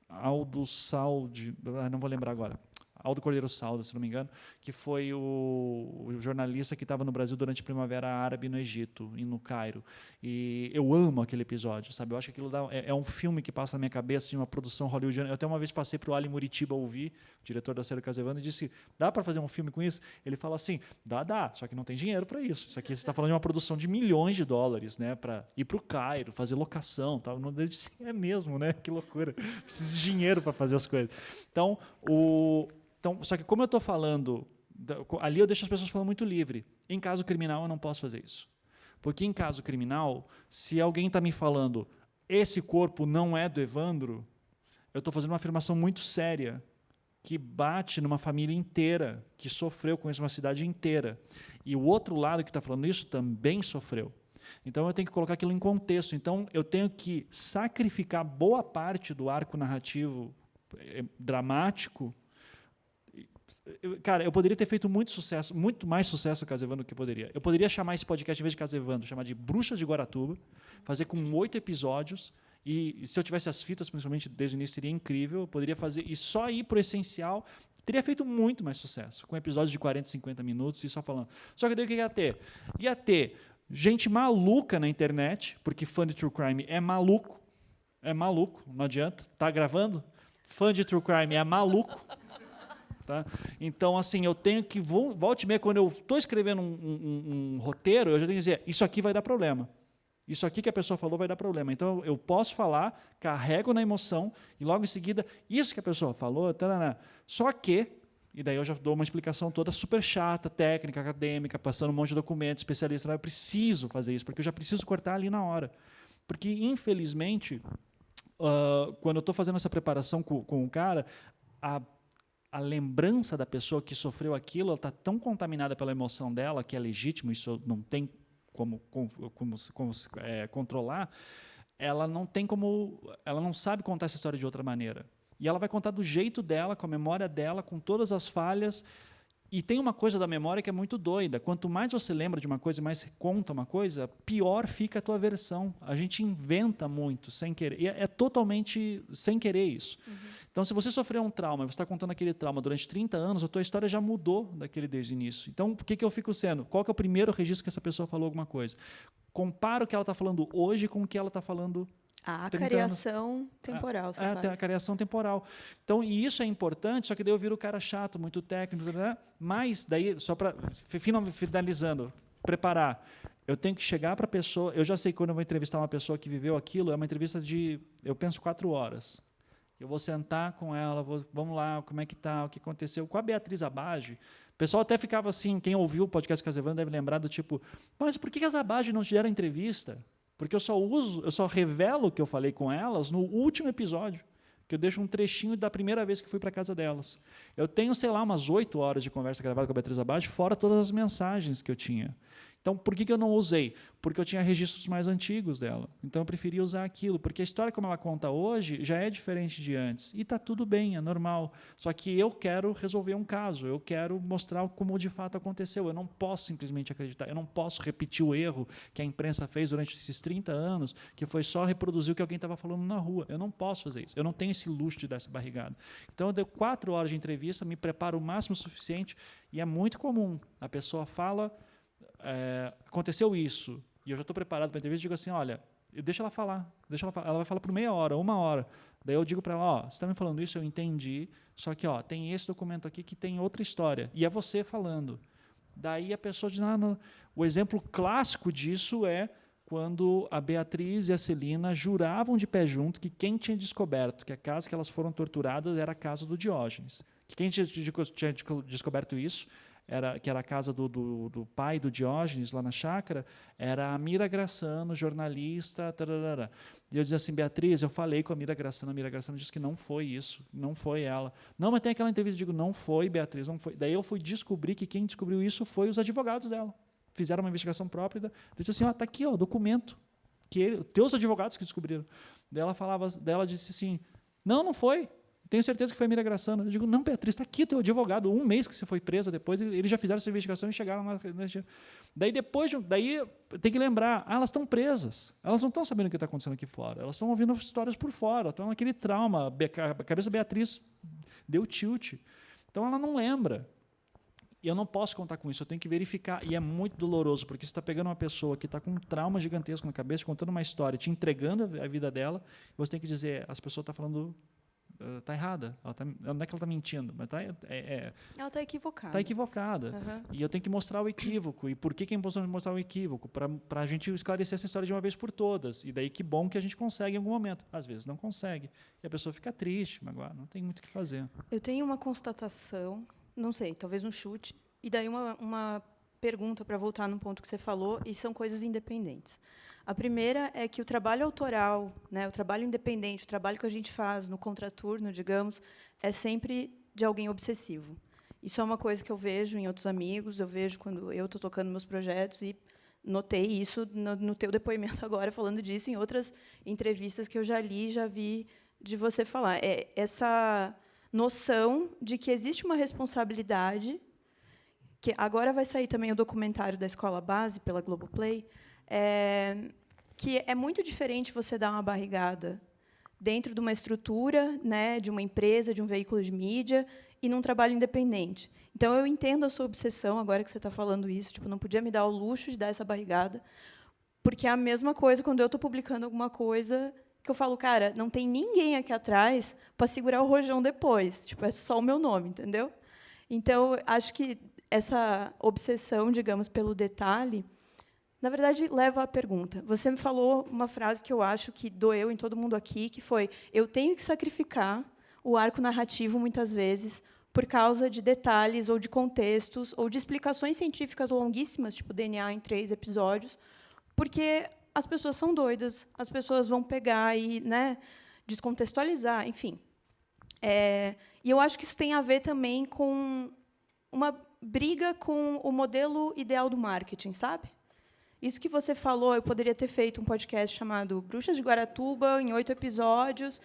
Aldo Saldi, não vou lembrar agora. Aldo Cordeiro Salda, se não me engano, que foi o jornalista que estava no Brasil durante a Primavera Árabe no Egito e no Cairo. E eu amo aquele episódio, sabe? Eu acho que aquilo é um filme que passa na minha cabeça de uma produção hollywoodiana. Eu até uma vez passei para o Ali Muritiba ouvir, o diretor da série Casevando, e disse, dá para fazer um filme com isso? Ele fala assim, dá, só que não tem dinheiro para isso. Isso aqui você está falando de uma produção de milhões de dólares, né? Para ir para o Cairo, fazer locação. Tal. Não disse, é mesmo, né? Que loucura. Preciso de dinheiro para fazer as coisas. Então, só que como eu estou falando, ali eu deixo as pessoas falando muito livre. Em caso criminal, eu não posso fazer isso. Porque em caso criminal, se alguém está me falando esse corpo não é do Evandro, eu estou fazendo uma afirmação muito séria, que bate numa família inteira, que sofreu com isso, uma cidade inteira. E o outro lado que está falando isso também sofreu. Então, eu tenho que colocar aquilo em contexto. Então, eu tenho que sacrificar boa parte do arco narrativo dramático. Cara, eu poderia ter feito muito mais sucesso no Caso Evandro do que poderia. Eu poderia chamar esse podcast, em vez de Caso Evandro, chamar de Bruxas de Guaratuba, fazer com 8 episódios, e se eu tivesse as fitas, principalmente desde o início, seria incrível. Eu poderia fazer, e só ir para o essencial, teria feito muito mais sucesso, com episódios de 40, 50 minutos e só falando. Só que daí o que ia ter? Ia ter gente maluca na internet, porque fã de True Crime é maluco, não adianta, tá gravando? Fã de True Crime é maluco. Tá? Então, assim, eu tenho que, volte e meia, quando eu estou escrevendo um roteiro, eu já tenho que dizer, isso aqui vai dar problema. Isso aqui que a pessoa falou vai dar problema. Então, eu posso falar, carrego na emoção, e logo em seguida, isso que a pessoa falou, tarana. Só que, e daí eu já dou uma explicação toda super chata, técnica, acadêmica, passando um monte de documentos, especialista, eu preciso fazer isso, porque eu já preciso cortar ali na hora. Porque, infelizmente, quando eu estou fazendo essa preparação com o cara, a lembrança da pessoa que sofreu aquilo está tão contaminada pela emoção dela, que é legítimo, isso não tem como controlar, ela não sabe contar essa história de outra maneira. E ela vai contar do jeito dela, com a memória dela, com todas as falhas. E tem uma coisa da memória que é muito doida. Quanto mais você lembra de uma coisa e mais você conta uma coisa, pior fica a tua versão. A gente inventa muito, sem querer. E é totalmente sem querer isso. Uhum. Então, se você sofreu um trauma, você está contando aquele trauma durante 30 anos, a tua história já mudou daquele desde o início. Então, por que eu fico sendo? Qual que é o primeiro registro que essa pessoa falou alguma coisa? Compara o que ela está falando hoje com o que ela está falando a cariação temporal. A cariação temporal. Então, e isso é importante, só que daí eu viro o cara chato, muito técnico, né? Mas daí, só para finalizando, preparar, eu tenho que chegar para a pessoa, eu já sei que quando eu vou entrevistar uma pessoa que viveu aquilo, é uma entrevista de, eu penso, 4 horas. Eu vou sentar com ela, vamos lá, como é que está, o que aconteceu. Com a Beatriz Abage, o pessoal até ficava assim, quem ouviu o podcast Casevando deve lembrar do tipo, mas por que as Abage não te deram entrevista? Porque eu só revelo o que eu falei com elas no último episódio, que eu deixo um trechinho da primeira vez que fui para a casa delas. Eu tenho, sei lá, umas 8 horas de conversa gravada com a Beatriz Abage, fora todas as mensagens que eu tinha. Então, por que eu não usei? Porque eu tinha registros mais antigos dela. Então, eu preferia usar aquilo, porque a história como ela conta hoje já é diferente de antes. E está tudo bem, é normal. Só que eu quero resolver um caso, eu quero mostrar como de fato aconteceu. Eu não posso simplesmente acreditar, eu não posso repetir o erro que a imprensa fez durante esses 30 anos, que foi só reproduzir o que alguém estava falando na rua. Eu não posso fazer isso. Eu não tenho esse luxo de dar essa barrigada. Então, eu dei 4 horas de entrevista, me preparo o máximo suficiente, e é muito comum. A pessoa fala... aconteceu isso, e eu já estou preparado para a entrevista, eu digo assim, olha, deixa ela falar, ela vai falar por meia hora, 1 hora. Daí eu digo para ela, você está me falando isso, eu entendi, só que tem esse documento aqui que tem outra história, e é você falando. Daí a pessoa diz, o exemplo clássico disso é quando a Beatriz e a Celina juravam de pé junto que quem tinha descoberto que a casa que elas foram torturadas era a casa do Diógenes. Que quem tinha descoberto isso, que era a casa do pai do Diógenes, lá na chácara, era a Mira Grassano, jornalista. Tararara. E eu dizia assim, Beatriz, eu falei com a Mira Grassano disse que não foi isso, não foi ela. Não, mas tem aquela entrevista, eu digo, não foi, Beatriz, não foi. Daí eu fui descobrir que quem descobriu isso foi os advogados dela. Fizeram uma investigação própria, disse assim, está aqui, o documento, teus advogados que descobriram. Daí ela disse assim, não foi. Tenho certeza que foi a Mira Grassano. Eu digo, não, Beatriz, está aqui o teu advogado. 1 mês que você foi presa depois, eles já fizeram essa investigação e chegaram lá. Daí tem que lembrar, elas estão presas. Elas não estão sabendo o que está acontecendo aqui fora. Elas estão ouvindo histórias por fora. Estão naquele trauma. A cabeça da Beatriz deu tilt. Então, ela não lembra. E eu não posso contar com isso. Eu tenho que verificar. E é muito doloroso, porque você está pegando uma pessoa que está com um trauma gigantesco na cabeça, contando uma história, te entregando a vida dela, e você tem que dizer, as pessoas estão falando... Está errada. Não é que ela está mentindo, mas ela está equivocada. Está equivocada. Uhum. E eu tenho que mostrar o equívoco. E por que é importante mostrar o equívoco? Para a gente esclarecer essa história de uma vez por todas. E daí que bom que a gente consegue em algum momento. Às vezes não consegue. E a pessoa fica triste, magoada. Não tem muito o que fazer. Eu tenho uma constatação, não sei, talvez um chute, e daí uma pergunta para voltar no ponto que você falou, e são coisas independentes. A primeira é que o trabalho autoral, né, o trabalho independente, o trabalho que a gente faz no contraturno, digamos, é sempre de alguém obsessivo. Isso é uma coisa que eu vejo em outros amigos, eu vejo quando eu estou tocando meus projetos, e notei isso no teu depoimento agora, falando disso, em outras entrevistas que eu já li, já vi de você falar. É essa noção de que existe uma responsabilidade, que agora vai sair também o documentário da Escola Base, pela Globoplay, que é muito diferente você dar uma barrigada dentro de uma estrutura, né, de uma empresa, de um veículo de mídia, e num trabalho independente. Então, eu entendo a sua obsessão, agora que você está falando isso, tipo, não podia me dar o luxo de dar essa barrigada, porque é a mesma coisa quando eu estou publicando alguma coisa que eu falo, cara, não tem ninguém aqui atrás para segurar o rojão depois, tipo, é só o meu nome, entendeu? Então, acho que essa obsessão, digamos, pelo detalhe, na verdade, leva à pergunta. Você me falou uma frase que eu acho que doeu em todo mundo aqui, que foi, eu tenho que sacrificar o arco narrativo, muitas vezes, por causa de detalhes, ou de contextos, ou de explicações científicas longuíssimas, tipo DNA em 3 episódios, porque as pessoas são doidas, as pessoas vão pegar e, né, descontextualizar, enfim. E eu acho que isso tem a ver também com uma briga com o modelo ideal do marketing, sabe? Isso que você falou, eu poderia ter feito um podcast chamado Bruxas de Guaratuba, em 8 episódios.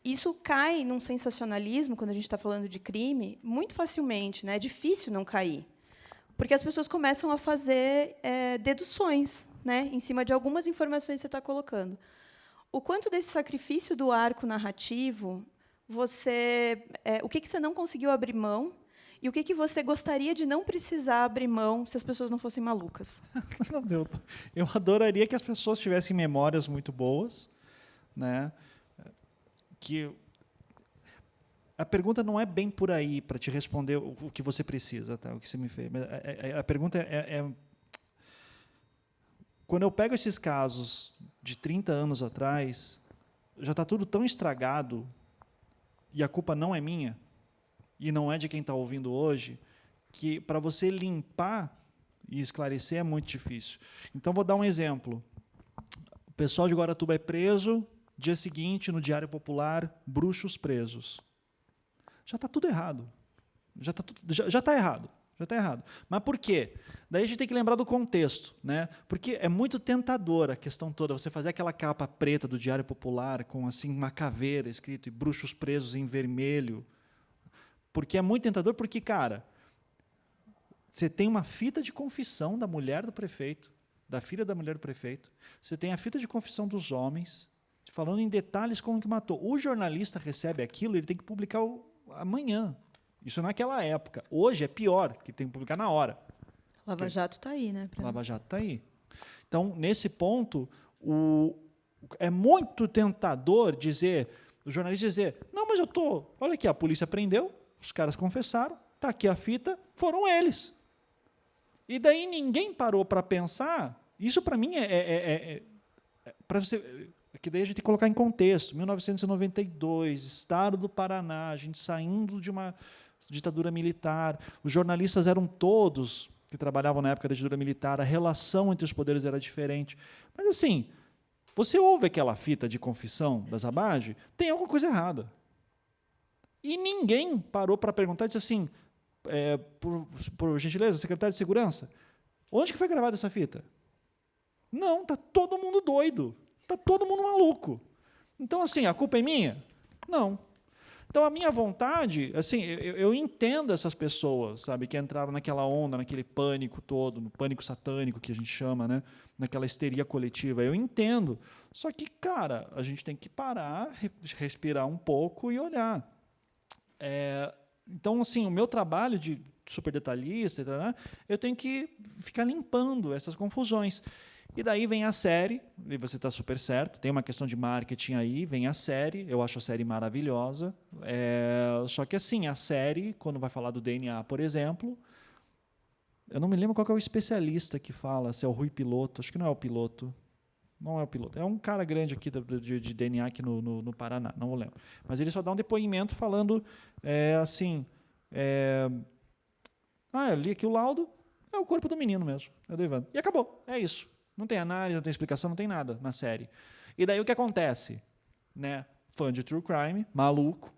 Isso cai num sensacionalismo, quando a gente está falando de crime, muito facilmente, né? É difícil não cair. Porque as pessoas começam a fazer deduções, né, em cima de algumas informações que você está colocando. O quanto desse sacrifício do arco narrativo, o que você não conseguiu abrir mão, e o que você gostaria de não precisar abrir mão se as pessoas não fossem malucas? Eu adoraria que as pessoas tivessem memórias muito boas, né? Que a pergunta não é bem por aí para te responder o que você precisa, tá? O que você me fez. Mas a pergunta quando eu pego esses casos de 30 anos atrás, já está tudo tão estragado e a culpa não é minha. E não é de quem está ouvindo hoje, que para você limpar e esclarecer é muito difícil. Então, vou dar um exemplo. O pessoal de Guaratuba é preso, dia seguinte, no Diário Popular, bruxos presos. Já está tudo errado. Já está errado. Já está errado. Mas por quê? Daí a gente tem que lembrar do contexto, né? Porque é muito tentadora a questão toda, você fazer aquela capa preta do Diário Popular, com assim, uma caveira escrito, e bruxos presos em vermelho. Porque é muito tentador, porque, cara, você tem uma fita de confissão da mulher do prefeito, da filha da mulher do prefeito, você tem a fita de confissão dos homens, falando em detalhes como que matou. O jornalista recebe aquilo, ele tem que publicar amanhã. Isso naquela época. Hoje é pior, que tem que publicar na hora. Lava Jato está aí, né? Lava Jato está aí. Então, nesse ponto, é muito tentador dizer, o jornalista dizer, não, mas olha aqui, a polícia prendeu, os caras confessaram, está aqui a fita, foram eles. E daí ninguém parou para pensar, isso para mim para você, que daí a gente tem que colocar em contexto, 1992, Estado do Paraná, a gente saindo de uma ditadura militar, os jornalistas eram todos que trabalhavam na época da ditadura militar, a relação entre os poderes era diferente. Mas, assim, você ouve aquela fita de confissão da Zabage, tem alguma coisa errada. E ninguém parou para perguntar e disse assim, por gentileza, secretário de Segurança, onde que foi gravada essa fita? Não, está todo mundo doido, está todo mundo maluco. Então, assim, a culpa é minha? Não. Então, a minha vontade, assim, eu entendo essas pessoas, sabe, que entraram naquela onda, naquele pânico todo, no pânico satânico que a gente chama, né, naquela histeria coletiva. Eu entendo. Só que, cara, a gente tem que parar, respirar um pouco e olhar. Então, assim, o meu trabalho de super detalhista, eu tenho que ficar limpando essas confusões. E daí vem a série, e você está super certo, tem uma questão de marketing aí, vem a série, eu acho a série maravilhosa. Só que assim, a série, quando vai falar do DNA, por exemplo, eu não me lembro qual que é o especialista que fala, se é o Rui Piloto, acho que não é o Piloto. Não é o Piloto, é um cara grande aqui de DNA aqui no Paraná, não lembro. Mas ele só dá um depoimento falando eu li aqui o laudo, é o corpo do menino mesmo, é do Evandro. E acabou, é isso. Não tem análise, não tem explicação, não tem nada na série. E daí o que acontece? Né? Fã de True Crime, maluco,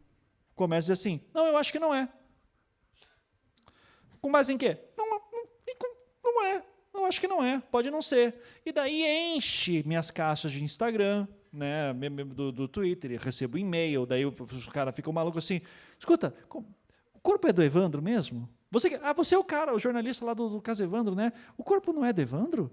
começa a dizer assim, não, eu acho que não é. Com base em quê? Não é. Eu acho que não é, pode não ser. E daí enche minhas caixas de Instagram, né, do Twitter, eu recebo e-mail, daí os caras ficam malucos assim, escuta, o corpo é do Evandro mesmo? Você é o cara, o jornalista lá do caso Evandro, né? O corpo não é do Evandro?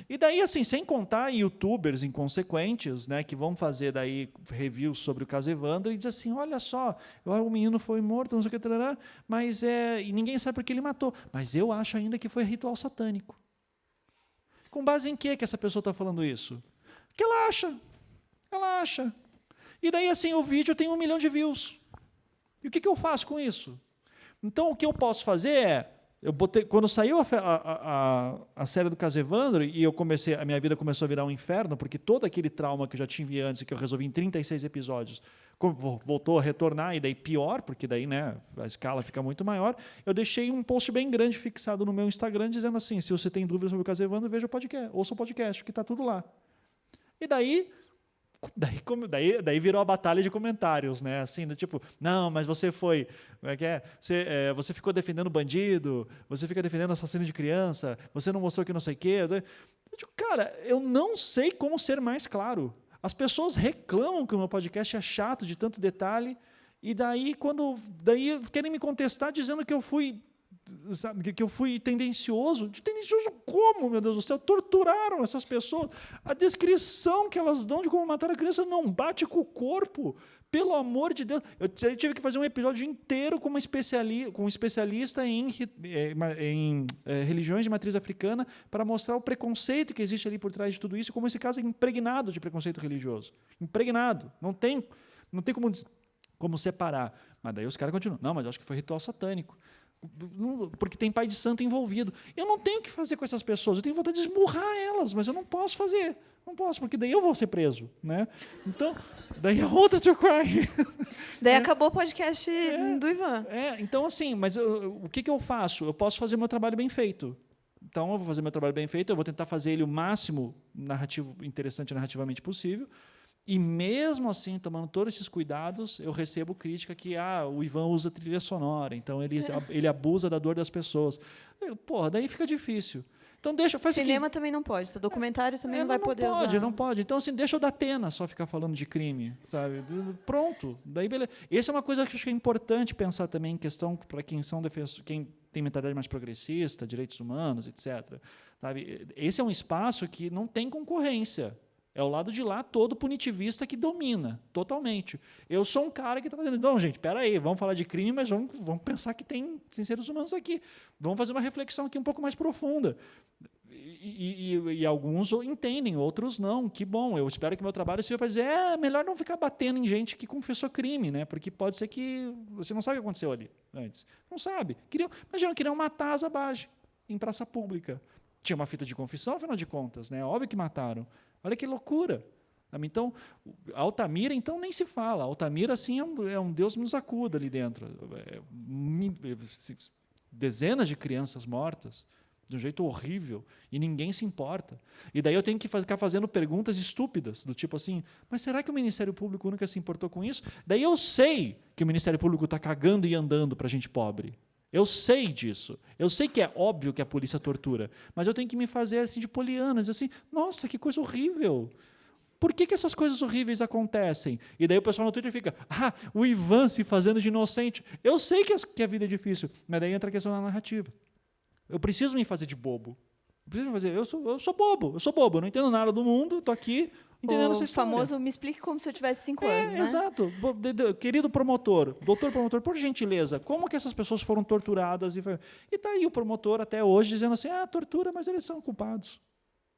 E daí, assim, sem contar youtubers inconsequentes, né, que vão fazer daí reviews sobre o caso Evandro e dizer assim, olha só, o menino foi morto, não sei o que, mas e ninguém sabe por que ele matou. Mas eu acho ainda que foi ritual satânico. Com base em que essa pessoa está falando isso? Que ela acha. E daí, assim, o vídeo tem 1 milhão de views. E o que eu faço com isso? Então, o que eu posso fazer quando saiu a série do caso Evandro, e a minha vida começou a virar um inferno, porque todo aquele trauma que eu já tive antes e que eu resolvi em 36 episódios, voltou a retornar, e daí pior, porque daí, né, a escala fica muito maior, eu deixei um post bem grande fixado no meu Instagram, dizendo assim, se você tem dúvidas sobre o caso Evandro, veja o podcast, ouça o podcast, que está tudo lá. E daí virou a batalha de comentários, né? Assim, do tipo, não, mas você foi, você ficou defendendo bandido, você fica defendendo assassino de criança, você não mostrou que não sei o quê. Eu digo, cara, eu não sei como ser mais claro. As pessoas reclamam que o meu podcast é chato de tanto detalhe, e daí querem me contestar dizendo que eu fui, sabe, que eu fui tendencioso. De tendencioso como, meu Deus do céu? Torturaram essas pessoas. A descrição que elas dão de como matar a criança não bate com o corpo. Pelo amor de Deus. Eu tive que fazer um episódio inteiro com um especialista em religiões de matriz africana para mostrar o preconceito que existe ali por trás de tudo isso, como esse caso é impregnado de preconceito religioso. Impregnado. Não tem como separar. Mas daí os caras continuam. Não, mas eu acho que foi ritual satânico. Porque tem pai de santo envolvido. Eu não tenho o que fazer com essas pessoas, eu tenho vontade de esmurrar elas, mas eu não posso fazer. Não posso, porque daí eu vou ser preso. Né? Então, daí é outra true crime. Daí acabou o podcast do Ivan. Então, assim, mas o que eu faço? Eu posso fazer meu trabalho bem feito. Então, eu vou fazer meu trabalho bem feito, eu vou tentar fazer ele o máximo interessante narrativamente possível. E mesmo assim, tomando todos esses cuidados, eu recebo crítica que o Ivan usa trilha sonora, então ele abusa da dor das pessoas. Porra, daí fica difícil. Então cinema também não pode, documentário também não vai poder usar. Não pode. Então, assim, deixa o Datena só ficar falando de crime, sabe? Pronto. Daí, beleza. Essa é uma coisa que eu acho que é importante pensar também em questão para quem tem mentalidade mais progressista, direitos humanos, etc. Sabe? Esse é um espaço que não tem concorrência. É o lado de lá todo punitivista que domina totalmente. Eu sou um cara que está fazendo, não, gente, espera aí, vamos falar de crime, mas vamos pensar que tem seres humanos aqui. Vamos fazer uma reflexão aqui um pouco mais profunda. E alguns entendem, outros não. Que bom, eu espero que meu trabalho seja para dizer, melhor não ficar batendo em gente que confessou crime, né? Porque pode ser que você não sabe o que aconteceu ali antes. Não sabe. Imagina, queriam matar a Zabage em praça pública. Tinha uma fita de confissão, afinal de contas, né? Óbvio que mataram. Olha que loucura. Então, Altamira, então, nem se fala. Altamira, assim, é um Deus nos acuda ali dentro. Dezenas de crianças mortas, de um jeito horrível, e ninguém se importa. E daí eu tenho que ficar fazendo perguntas estúpidas, do tipo assim, mas será que o Ministério Público nunca se importou com isso? Daí eu sei que o Ministério Público está cagando e andando para gente pobre. Eu sei disso. Eu sei que é óbvio que a polícia tortura, mas eu tenho que me fazer assim de poliana, dizer assim, nossa, que coisa horrível. Por que essas coisas horríveis acontecem? E daí o pessoal no Twitter fica, o Ivan se fazendo de inocente. Eu sei que a vida é difícil, mas daí entra a questão da narrativa. Eu preciso me fazer de bobo. Eu sou bobo, eu não entendo nada do mundo, estou aqui entendendo essa história. O famoso, me explique como se eu tivesse 5 anos, né? Exato. Querido promotor, doutor promotor, por gentileza, como que essas pessoas foram torturadas? E está aí o promotor até hoje dizendo assim, tortura, mas eles são culpados.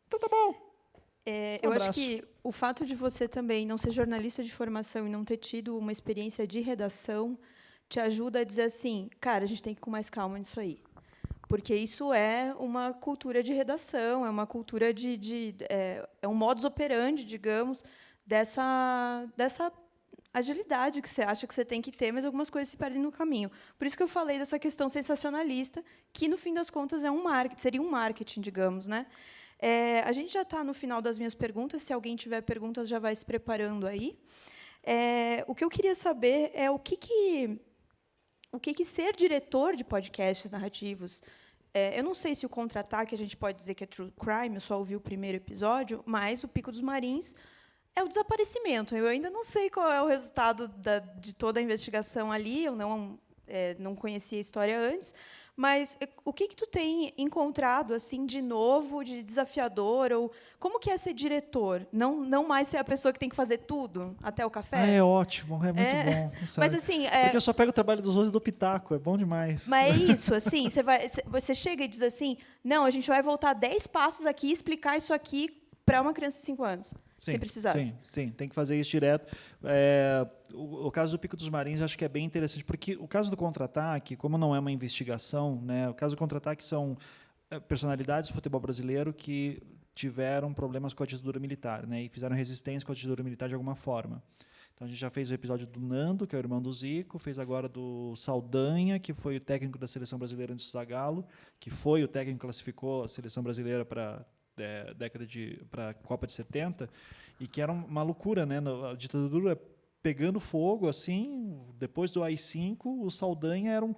Então tá bom. Eu acho que o fato de você também não ser jornalista de formação e não ter tido uma experiência de redação te ajuda a dizer assim, cara, a gente tem que ir com mais calma nisso aí. Porque isso é uma cultura de redação, é uma cultura é um modus operandi, digamos, dessa agilidade que você acha que você tem que ter, mas algumas coisas se perdem no caminho. Por isso que eu falei dessa questão sensacionalista, que, no fim das contas, seria um marketing, digamos, né? A gente já está no final das minhas perguntas. Se alguém tiver perguntas, já vai se preparando aí. O que eu queria saber é o que ser diretor de podcasts narrativos. Eu não sei se o Contra-Ataque a gente pode dizer que é true crime, eu só ouvi o primeiro episódio, mas o Pico dos Marins é o desaparecimento. Eu ainda não sei qual é o resultado de toda a investigação ali, eu não conhecia a história antes, mas o que tu tem encontrado assim de novo, de desafiador, ou como que é ser diretor? Não mais ser a pessoa que tem que fazer tudo, até o café? É ótimo, é muito bom. Mas assim, porque eu só pego o trabalho dos outros do pitaco, é bom demais. Mas é isso, assim, você chega e diz assim, não, a gente vai voltar 10 passos aqui e explicar isso aqui para uma criança de 5 anos, se precisasse. Sim, tem que fazer isso direto. O caso do Pico dos Marins acho que é bem interessante, porque o caso do Contra-Ataque, como não é uma investigação, né, o caso do Contra-Ataque são personalidades do futebol brasileiro que tiveram problemas com a ditadura militar, né, e fizeram resistência com a ditadura militar de alguma forma. Então, a gente já fez o episódio do Nando, que é o irmão do Zico, fez agora do Saldanha, que foi o técnico da seleção brasileira antes do Zagallo, que foi o técnico que classificou a seleção brasileira para para a Copa de 70, e que era uma loucura, né? A ditadura pegando fogo, assim, depois do AI-5, o Saldanha era um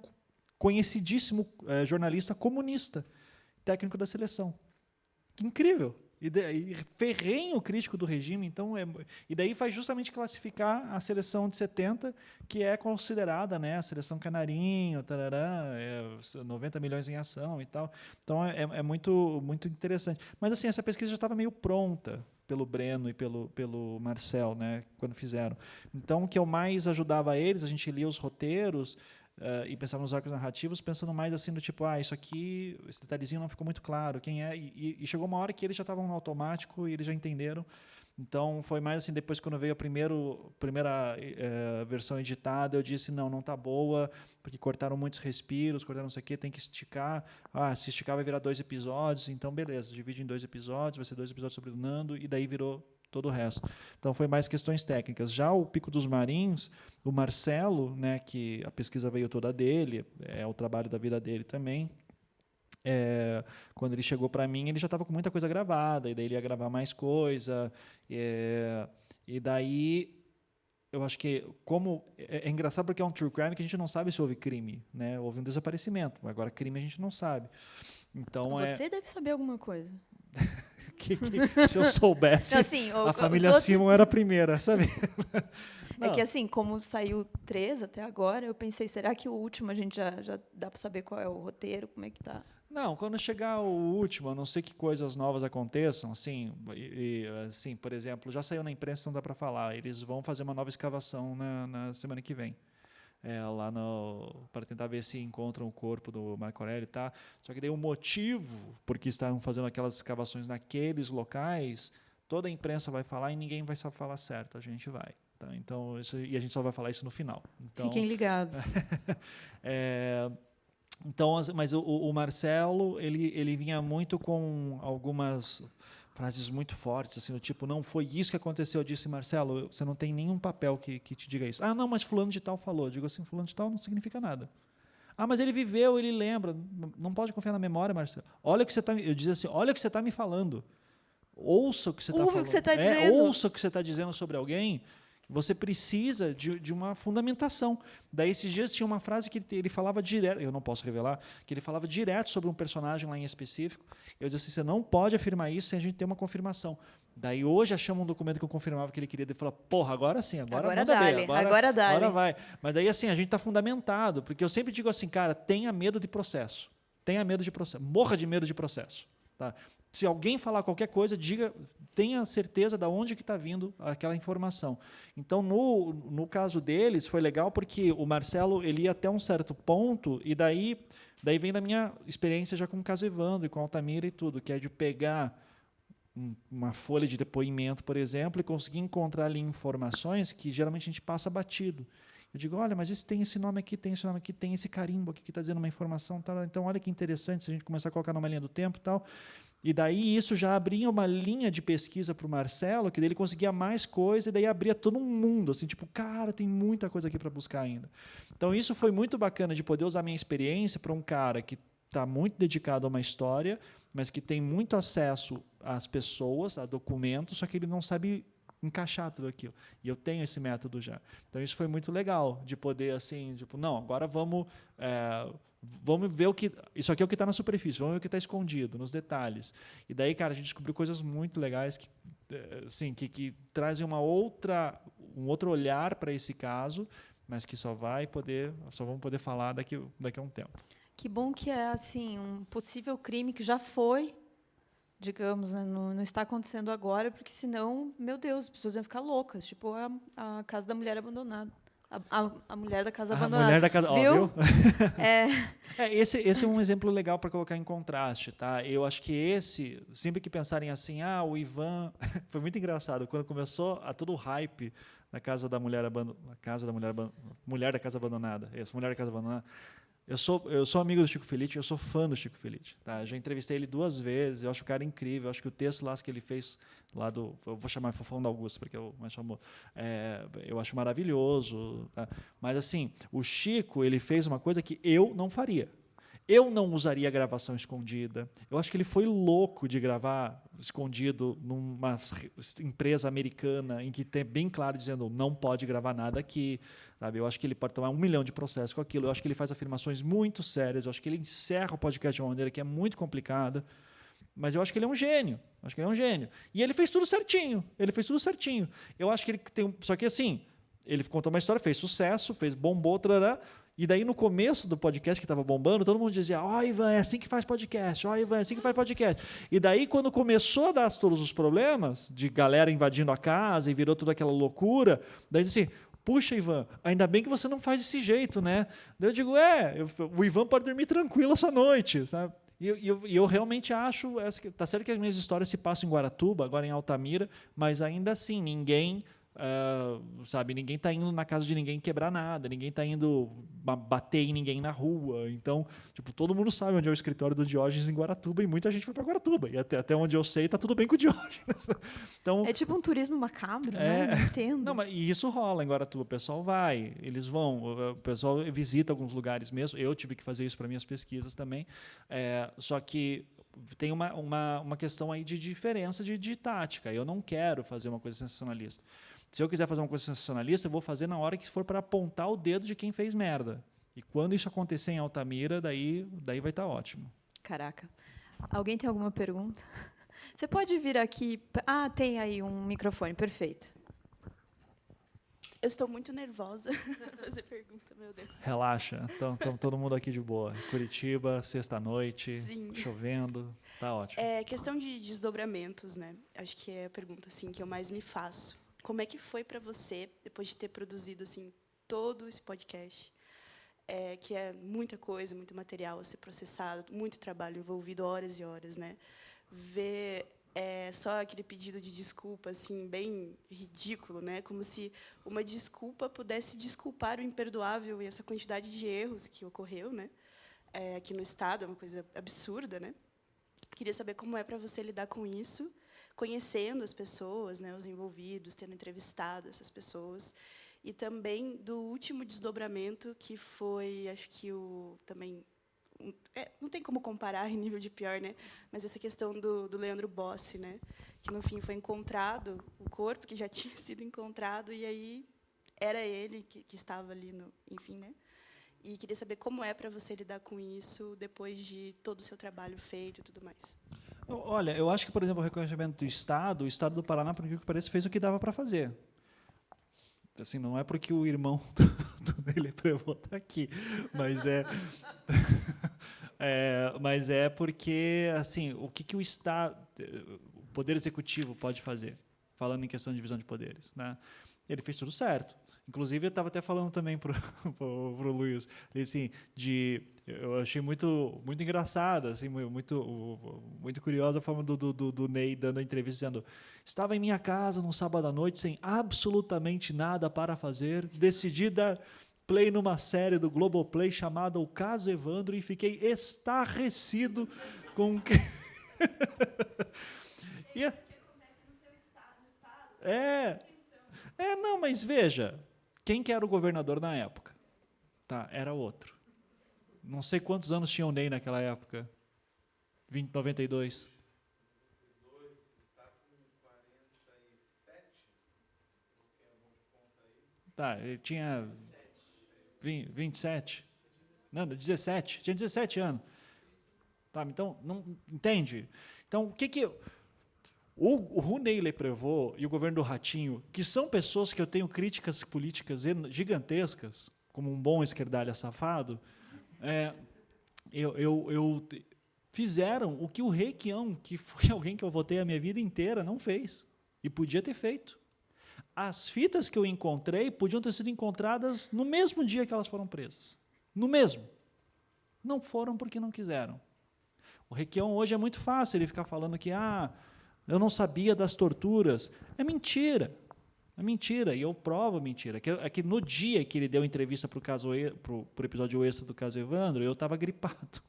conhecidíssimo jornalista comunista, técnico da seleção. Incrível! E ferrenho crítico do regime, então e daí faz justamente classificar a seleção de 70, que é considerada, né, a seleção canarinho, 90 milhões em ação e tal. Então é muito, muito interessante. Mas assim, essa pesquisa já estava meio pronta pelo Breno e pelo Marcel, né, quando fizeram. Então o que eu mais ajudava eles, a gente lia os roteiros, e pensava nos arcos narrativos, pensando mais assim do tipo, isso aqui, esse detalhezinho não ficou muito claro, quem é, e chegou uma hora que eles já estavam no automático e eles já entenderam. Então foi mais assim, depois quando veio a primeira versão editada, eu disse, não está boa, porque cortaram muitos respiros, cortaram não sei o quê, tem que esticar, se esticar vai virar 2 episódios, então beleza, divide em 2 episódios, vai ser 2 episódios sobre o Nando, e daí virou todo o resto. Então, foi mais questões técnicas. Já o Pico dos Marins, o Marcelo, né, que a pesquisa veio toda dele, é o trabalho da vida dele também, quando ele chegou para mim, ele já estava com muita coisa gravada, e daí ele ia gravar mais coisa, e daí eu acho que, como é engraçado porque é um true crime que a gente não sabe se houve crime, né? Houve um desaparecimento, agora crime a gente não sabe. Então, você deve saber alguma coisa. Que se eu soubesse, assim, a família Simon era a primeira, sabe? É que assim, como saiu 3 até agora, eu pensei, será que o último a gente já dá para saber qual é o roteiro, como é que tá? Não, quando chegar o último, a não ser que coisas novas aconteçam, assim, assim, por exemplo, já saiu na imprensa, não dá para falar, eles vão fazer uma nova escavação na semana que vem. Lá para tentar ver se encontram o corpo do Marco Aurélio, tá? Só que daí o motivo por que estavam fazendo aquelas escavações naqueles locais, toda a imprensa vai falar e ninguém vai só falar certo, a gente vai. Tá? Então, e a gente só vai falar isso no final. Então, Fiquem ligados. Então, mas o Marcelo, ele vinha muito com algumas frases muito fortes, assim, do tipo, não foi isso que aconteceu, eu disse, Marcelo, você não tem nenhum papel que te diga isso. Ah, não, mas fulano de tal falou. Eu digo assim, fulano de tal não significa nada. Ah, mas ele viveu, ele lembra. Não pode confiar na memória, Marcelo. Olha o que você está... Eu dizia assim, olha o que você está me falando. Ouça o que você está falando. Ouve o que você está dizendo. Ouça o que você está dizendo sobre alguém. Você precisa de uma fundamentação. Daí, esses dias, tinha uma frase que ele falava direto, eu não posso revelar, que ele falava direto sobre um personagem lá em específico. Eu disse assim, você não pode afirmar isso sem a gente ter uma confirmação. Daí, hoje, achamos um documento que eu confirmava que ele queria. Ele falou, porra, agora sim, agora manda ver. Agora dá. Agora vai. Mas daí, assim, a gente está fundamentado, porque eu sempre digo assim, cara, tenha medo de processo. Tenha medo de processo. Morra de medo de processo. Tá? Se alguém falar qualquer coisa, tenha certeza de onde que está vindo aquela informação. Então, no caso deles, foi legal porque o Marcelo ele ia até um certo ponto, e daí vem da minha experiência já com o caso Evandro e com a Altamira e tudo, que é de pegar uma folha de depoimento, por exemplo, e conseguir encontrar ali informações que geralmente a gente passa batido. Eu digo, olha, mas tem esse nome aqui, tem esse nome aqui, tem esse carimbo aqui que está dizendo uma informação. Tal. Então, olha que interessante se a gente começar a colocar numa linha do tempo e tal. E daí isso já abria uma linha de pesquisa para o Marcelo, que daí ele conseguia mais coisa, e daí abria todo um mundo, assim, tipo, cara, tem muita coisa aqui para buscar ainda. Então, isso foi muito bacana de poder usar a minha experiência para um cara que está muito dedicado a uma história, mas que tem muito acesso às pessoas, a documentos, só que ele não sabe encaixar tudo aquilo. E eu tenho esse método já. Então, isso foi muito legal, de poder, assim, tipo, não, agora vamos ver o que... Isso aqui é o que está na superfície, vamos ver o que está escondido, nos detalhes. E daí, cara, a gente descobriu coisas muito legais que, assim, que trazem um outro olhar para esse caso, mas que só vamos poder falar daqui a um tempo. Que bom que é, assim, um possível crime que já foi, digamos, né, não está acontecendo agora, porque senão, meu Deus, as pessoas iam ficar loucas. Tipo, a casa da mulher abandonada. A mulher da casa abandonada. A mulher da casa, viu? Viu? Esse é um exemplo legal para colocar em contraste, tá? Eu acho que sempre que pensarem assim, o Ivan, foi muito engraçado quando começou todo o hype na casa da mulher mulher da casa abandonada. Mulher da casa abandonada. Eu sou amigo do Chico Felitti, eu sou fã do Chico Felitti. Tá? Já entrevistei ele 2 vezes, eu acho o cara incrível, eu acho que o texto lá que ele fez, eu vou chamar Fofão da Augusta, porque é o mais famoso, eu acho maravilhoso. Tá? Mas, assim, o Chico ele fez uma coisa que eu não faria. Eu não usaria gravação escondida. Eu acho que ele foi louco de gravar escondido numa empresa americana em que tem bem claro dizendo não pode gravar nada aqui. Sabe? Eu acho que ele pode tomar 1 milhão de processos com aquilo. Eu acho que ele faz afirmações muito sérias. Eu acho que ele encerra o podcast de uma maneira que é muito complicada. Mas eu acho que ele é um gênio. E ele fez tudo certinho. Eu acho que ele tem... Só que assim, ele contou uma história, fez sucesso, bombou, trará. E daí, no começo do podcast que estava bombando, todo mundo dizia, Ivan, é assim que faz podcast, Ivan, é assim que faz podcast. E daí, quando começou a dar todos os problemas, de galera invadindo a casa e virou toda aquela loucura, daí disse assim, puxa, Ivan, ainda bem que você não faz desse jeito, né? Daí eu digo, o Ivan pode dormir tranquilo essa noite, sabe? E eu realmente acho, tá certo que as minhas histórias se passam em Guaratuba, agora em Altamira, mas ainda assim, ninguém está indo na casa de ninguém quebrar nada, ninguém está indo bater em ninguém na rua. Então, tipo, todo mundo sabe onde é o escritório do Diógenes em Guaratuba e muita gente foi para Guaratuba. E até onde eu sei, está tudo bem com o Diógenes. Então, é tipo um turismo macabro, né? Não entendo. Não, mas e isso rola em Guaratuba. O pessoal vai, eles vão, o pessoal visita alguns lugares mesmo. Eu tive que fazer isso para minhas pesquisas também. Só que tem uma questão aí de diferença de tática. Eu não quero fazer uma coisa sensacionalista. Se eu quiser fazer uma coisa sensacionalista, eu vou fazer na hora que for para apontar o dedo de quem fez merda. E quando isso acontecer em Altamira, daí vai estar ótimo. Caraca. Alguém tem alguma pergunta? Você pode vir aqui... tem aí um microfone, perfeito. Eu estou muito nervosa para fazer pergunta, meu Deus. Relaxa, então todo mundo aqui de boa. Curitiba, sexta-noite, Sim. chovendo, tá ótimo. Questão de desdobramentos, né? Acho que é a pergunta assim, que eu mais me faço. Como é que foi para você, depois de ter produzido assim, todo esse podcast, que é muita coisa, muito material a ser processado, muito trabalho envolvido, horas e horas, né? Ver só aquele pedido de desculpa, assim, bem ridículo, né? Como se uma desculpa pudesse desculpar o imperdoável e essa quantidade de erros que ocorreu, né? Aqui no Estado, é uma coisa absurda, né? Queria saber como é para você lidar com isso, conhecendo as pessoas, né? Os envolvidos, tendo entrevistado essas pessoas, e também do último desdobramento, que foi, acho que também... não tem como comparar em nível de pior, né? Mas essa questão do Leandro Bossi, né? Que no fim foi encontrado o corpo que já tinha sido encontrado e aí era ele que estava ali enfim, né? E queria saber como é para você lidar com isso depois de todo o seu trabalho feito e tudo mais. Olha, eu acho que, por exemplo, o reconhecimento do Estado, o Estado do Paraná, por incrível que pareça, fez o que dava para fazer. Assim, não é porque o irmão do Ney Leprevot está aqui, mas mas é porque, assim, o que o Estado, o Poder Executivo pode fazer, falando em questão de divisão de poderes, né? Ele fez tudo certo. Inclusive, eu estava até falando também para o Luiz, assim, eu achei muito engraçado, assim, muito curiosa a forma do Ney dando a entrevista, dizendo: estava em minha casa num sábado à noite, sem absolutamente nada para fazer, decidi dar play numa série do Globoplay chamada O Caso Evandro e fiquei estarrecido com... Não, mas veja, quem que era o governador na época? Tá, era outro. Não sei quantos anos tinha o Ney naquela época. 92. Tá, ele tinha 27. Não, 17. Tinha 17 anos. Tá, então, não entende? Então, o que o Ney Leprevot e o governo do Ratinho, que são pessoas que eu tenho críticas políticas gigantescas, como um bom esquerdalha safado, fizeram o que o Requião, que foi alguém que eu votei a minha vida inteira, não fez. E podia ter feito. As fitas que eu encontrei podiam ter sido encontradas no mesmo dia que elas foram presas. No mesmo. Não foram porque não quiseram. O Requião hoje é muito fácil ele ficar falando que eu não sabia das torturas. É mentira. É mentira. E eu provo a mentira. É que no dia que ele deu entrevista para o episódio extra do caso Evandro, eu estava gripado.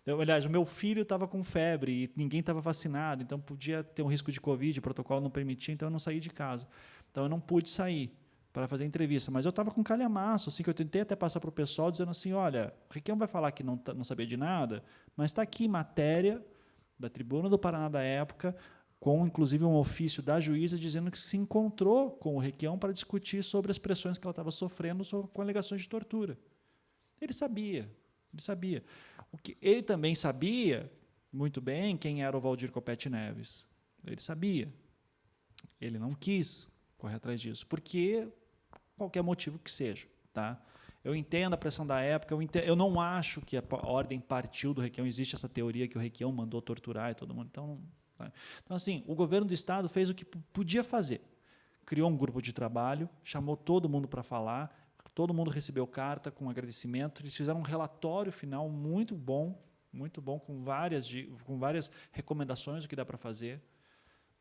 Aliás, o meu filho estava com febre e ninguém estava vacinado, então podia ter um risco de Covid, o protocolo não permitia, então eu não saí de casa. Então eu não pude sair para fazer entrevista. Mas eu estava com calhamaço, assim, que eu tentei até passar para o pessoal, dizendo assim: olha, o Requião vai falar que não sabia de nada, mas está aqui matéria da Tribuna do Paraná da época, com inclusive um ofício da juíza dizendo que se encontrou com o Requião para discutir sobre as pressões que ela estava sofrendo com alegações de tortura. Ele sabia. Ele também sabia muito bem quem era o Valdir Copete Neves. Ele sabia. Ele não quis correr atrás disso, porque qualquer motivo que seja. Tá? Eu entendo a pressão da época, eu não acho que a ordem partiu do Requião, existe essa teoria que o Requião mandou torturar e todo mundo. Então, assim, o governo do Estado fez o que podia fazer. Criou um grupo de trabalho, chamou todo mundo para falar, todo mundo recebeu carta com agradecimento, eles fizeram um relatório final muito bom, com várias recomendações do que dá para fazer.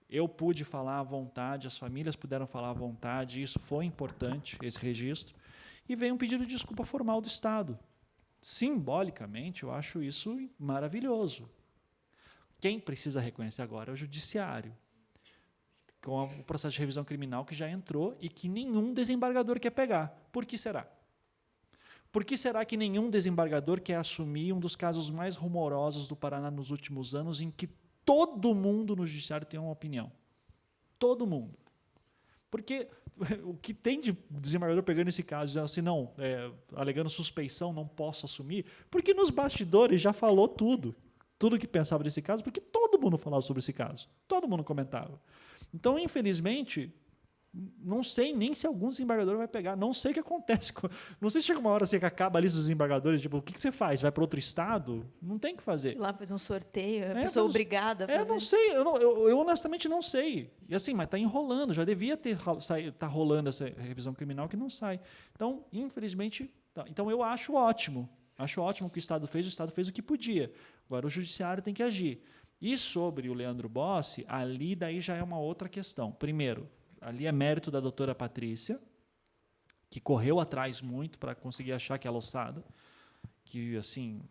Eu pude falar à vontade, as famílias puderam falar à vontade, isso foi importante, esse registro. E veio um pedido de desculpa formal do Estado. Simbolicamente, eu acho isso maravilhoso. Quem precisa reconhecer agora é o Judiciário, com o processo de revisão criminal que já entrou e que nenhum desembargador quer pegar. Por que será? Por que será que nenhum desembargador quer assumir um dos casos mais rumorosos do Paraná nos últimos anos, em que todo mundo no Judiciário tem uma opinião? Todo mundo. Porque o que tem de desembargador pegando esse caso, dizendo assim, não, alegando suspeição, não posso assumir, porque nos bastidores já falou tudo que pensava desse caso, porque todo mundo falava sobre esse caso, todo mundo comentava. Então, infelizmente, Não sei nem se algum desembargador vai pegar. Não sei o que acontece. Não sei se chega uma hora assim, que acaba a lista dos desembargadores. Tipo, o que você faz? Vai para outro estado? Não tem o que fazer. Sei lá, faz um sorteio, a pessoa obrigada a fazer. Eu não sei. Eu honestamente não sei. E assim, mas está enrolando. Já devia tá rolando essa revisão criminal que não sai. Então, infelizmente... Tá. Então, eu acho ótimo. Acho ótimo o que o Estado fez o que podia. Agora, o Judiciário tem que agir. E sobre o Leandro Bossi, ali daí já é uma outra questão. Primeiro, ali é mérito da doutora Patrícia, que correu atrás muito para conseguir achar aquela ossada, que, assim,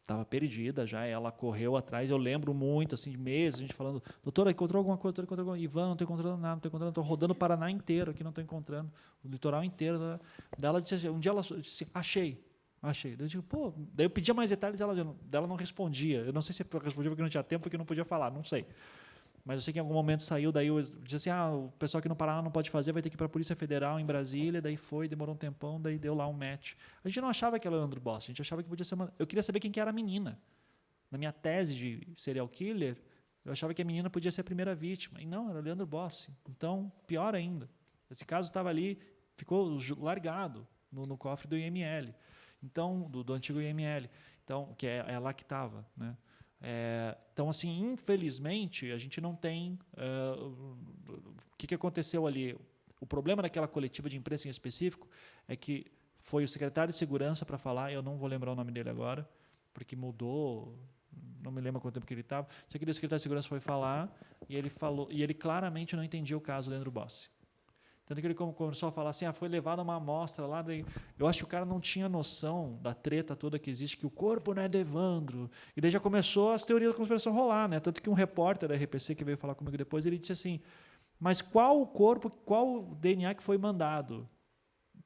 estava perdida já, ela correu atrás. Eu lembro muito, assim, de meses, a gente falando, doutora, encontrou alguma coisa? Doutora, encontrou alguma coisa? Ivan, não estou encontrando nada, não estou encontrando, estou rodando o Paraná inteiro aqui, não estou encontrando, o litoral inteiro. Dela disse, um dia ela disse, achei. Eu digo, pô, daí eu pedia mais detalhes, dela não respondia. Eu não sei se respondia porque não tinha tempo, porque não podia falar, não sei. Mas eu sei que em algum momento saiu, daí eu disse assim, o pessoal aqui no Paraná não pode fazer, vai ter que ir para a Polícia Federal em Brasília, daí foi, demorou um tempão, daí deu lá um match. A gente não achava que era o Leandro Bossi, a gente achava que podia ser Eu queria saber quem que era a menina. Na minha tese de serial killer, eu achava que a menina podia ser a primeira vítima. E não, era o Leandro Bossi. Então, pior ainda. Esse caso estava ali, ficou largado no cofre do IML. Então, do antigo IML. Então, que é lá que estava, né? Então, assim, infelizmente, a gente não tem... o que aconteceu ali? O problema daquela coletiva de imprensa em específico é que foi o secretário de Segurança para falar, eu não vou lembrar o nome dele agora, porque mudou, não me lembro quanto tempo que ele estava. Sei que o secretário de Segurança foi falar e ele claramente não entendia o caso do Leandro Bossi. Tanto que ele começou a falar assim, foi levado uma amostra lá. Daí, eu acho que o cara não tinha noção da treta toda que existe, que o corpo não é do Evandro. E daí já começou as teorias da conspiração rolar, né? Tanto que um repórter da RPC que veio falar comigo depois, ele disse assim, mas qual o corpo, qual o DNA que foi mandado?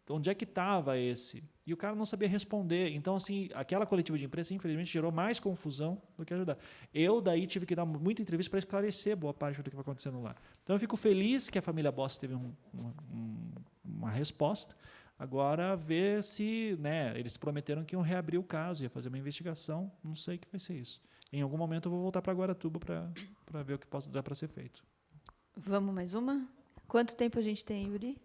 Onde é que estava esse? E o cara não sabia responder. Então, assim, aquela coletiva de imprensa, infelizmente, gerou mais confusão do que ajudar. Eu, daí, tive que dar muita entrevista para esclarecer boa parte do que estava acontecendo lá. Então, eu fico feliz que a família Bossi teve uma resposta. Agora, ver se... né, eles prometeram que iam reabrir o caso, ia fazer uma investigação. Não sei o que vai ser isso. Em algum momento, eu vou voltar para Guaratuba para ver o que dá para ser feito. Vamos mais uma? Quanto tempo a gente tem, Yuri?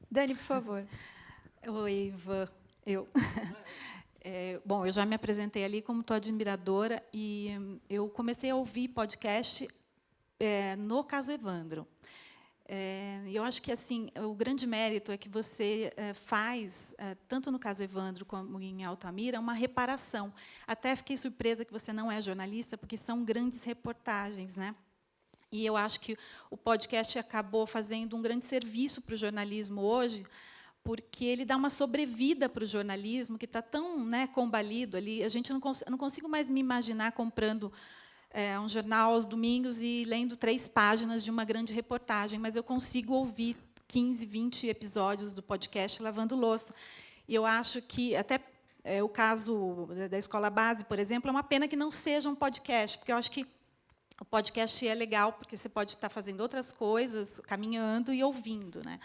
Dani, por favor. Oi, Ivan. Bom, eu já me apresentei ali como tua admiradora e eu comecei a ouvir podcast no caso Evandro. Eu acho que assim o grande mérito é que você faz, tanto no caso Evandro como em Altamira, uma reparação. Até fiquei surpresa que você não é jornalista, porque são grandes reportagens, né? E eu acho que o podcast acabou fazendo um grande serviço para o jornalismo hoje, porque ele dá uma sobrevida para o jornalismo, que está tão, né, combalido ali. A gente não consigo mais me imaginar comprando um jornal aos domingos e lendo 3 páginas de uma grande reportagem, mas eu consigo ouvir 15, 20 episódios do podcast lavando louça. E eu acho que, até o caso da Escola Base, por exemplo, é uma pena que não seja um podcast, porque eu acho que o podcast é legal, porque você pode estar fazendo outras coisas, caminhando e ouvindo, né?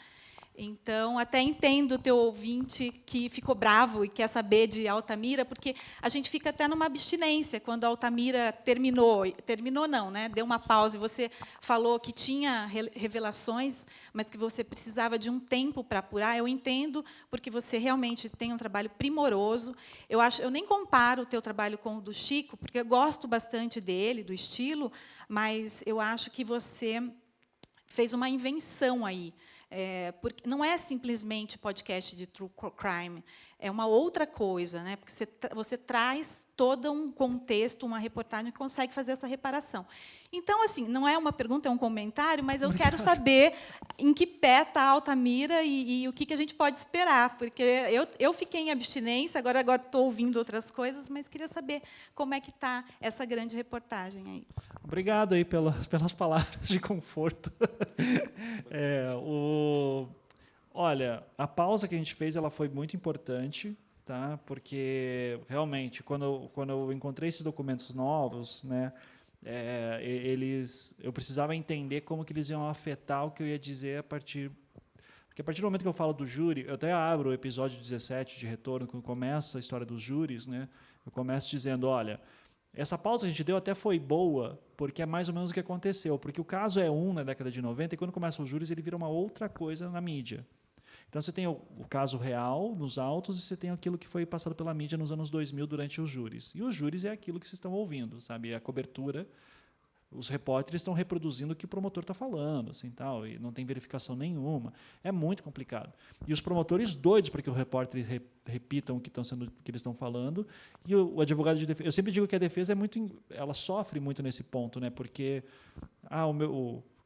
Então, até entendo o teu ouvinte que ficou bravo e quer saber de Altamira, porque a gente fica até numa abstinência. Quando a Altamira terminou não, né? Deu uma pausa e você falou que tinha revelações, mas que você precisava de um tempo para apurar. Eu entendo, porque você realmente tem um trabalho primoroso. Eu nem comparo o teu trabalho com o do Chico, porque eu gosto bastante dele, do estilo, mas eu acho que você fez uma invenção aí. Porque não é simplesmente podcast de true crime, é uma outra coisa, né? Porque você traz todo um contexto, uma reportagem que consegue fazer essa reparação. Então, assim, não é uma pergunta, é um comentário, mas eu quero saber em que pé está a Altamira e o que a gente pode esperar, porque eu fiquei em abstinência, agora estou ouvindo outras coisas, mas queria saber como é que está essa grande reportagem aí. Obrigado aí pelas palavras de conforto. Olha, a pausa que a gente fez ela foi muito importante, tá? Porque realmente quando eu encontrei esses documentos novos, né, eu precisava entender como que eles iam afetar o que eu ia dizer porque a partir do momento que eu falo do júri, eu até abro o episódio 17 de Retorno, quando começa a história dos júris, né? Eu começo dizendo, olha, Essa pausa que a gente deu até foi boa, porque é mais ou menos o que aconteceu. Porque o caso é na década de 90, e quando começam os júris, ele vira uma outra coisa na mídia. Então, você tem o caso real nos autos e você tem aquilo que foi passado pela mídia nos anos 2000 durante os júris. E os júris é aquilo que vocês estão ouvindo, sabe? É a cobertura. Os repórteres estão reproduzindo o que o promotor está falando, assim, tal, e não tem verificação nenhuma. É muito complicado. E os promotores doidos para que o repórter repitam o que eles estão falando. E o advogado de defesa, eu sempre digo que a defesa ela sofre muito nesse ponto, né? Porque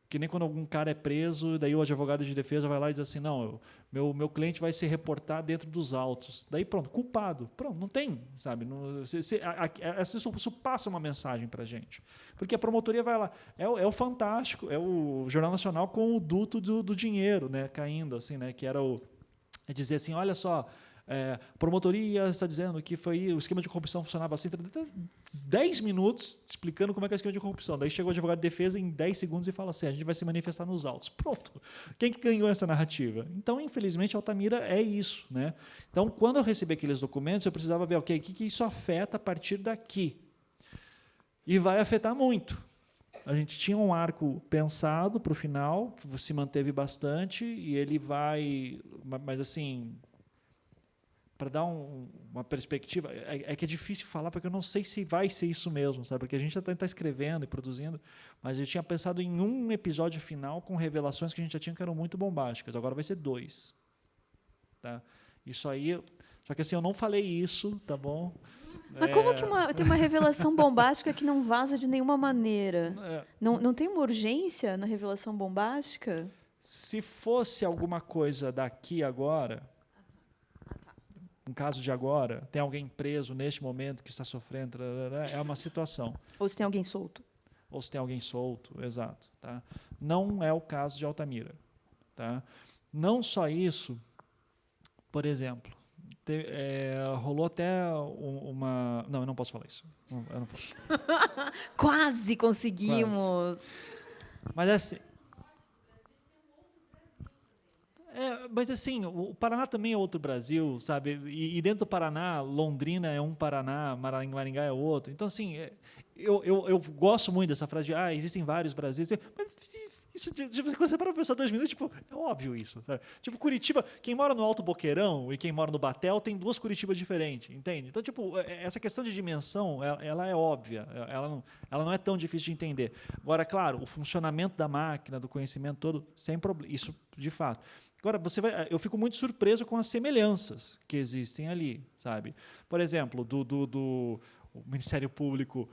que nem quando algum cara é preso, daí o advogado de defesa vai lá e diz assim, não, meu cliente vai se reportar dentro dos autos. Daí pronto, culpado. Pronto, não tem, sabe? Isso passa uma mensagem para a gente. Porque a promotoria vai lá, é o Fantástico, é o Jornal Nacional com o duto do dinheiro, né, caindo, assim, né, que era dizer assim, olha só, a promotoria está dizendo que o esquema de corrupção funcionava assim, 10 minutos explicando como é que é o esquema de corrupção. Daí chegou o advogado de defesa em 10 segundos e fala assim, a gente vai se manifestar nos autos. Pronto. Quem que ganhou essa narrativa? Então, infelizmente, a Altamira é isso, né? Então, quando eu recebi aqueles documentos, eu precisava ver o que isso afeta a partir daqui. E vai afetar muito. A gente tinha um arco pensado para o final, que se manteve bastante, e ele vai... Mas, assim... Para dar uma perspectiva, é que é difícil falar, porque eu não sei se vai ser isso mesmo, sabe? Porque a gente já está escrevendo e produzindo, mas eu tinha pensado em um episódio final com revelações que a gente já tinha que eram muito bombásticas. Agora vai ser 2. Tá? Isso aí... Só que assim, eu não falei isso, tá bom? Mas como que tem uma revelação bombástica que não vaza de nenhuma maneira? Não tem uma urgência na revelação bombástica? Se fosse alguma coisa daqui agora... Um caso de agora, tem alguém preso neste momento que está sofrendo, é uma situação. Ou se tem alguém solto. Ou se tem alguém solto, exato. Tá? Não é o caso de Altamira. Tá? Não só isso, por exemplo, rolou até uma... Não, eu não posso falar isso. Eu não posso. Quase conseguimos. Quase. Mas assim... mas assim, o Paraná também é outro Brasil, sabe? E dentro do Paraná, Londrina é um Paraná, Maringá é outro. Então, assim, eu gosto muito dessa frase de existem vários Brasis. Mas isso, quando você para pensar 2 minutos, tipo, é óbvio isso. Sabe? Tipo, Curitiba, quem mora no Alto Boqueirão e quem mora no Batel tem 2 Curitibas diferentes, entende? Então, tipo, essa questão de dimensão, ela é óbvia, ela não é tão difícil de entender. Agora, claro, o funcionamento da máquina, do conhecimento todo, sem problema, isso de fato. Agora, eu fico muito surpreso com as semelhanças que existem ali, sabe? Por exemplo, o Ministério Público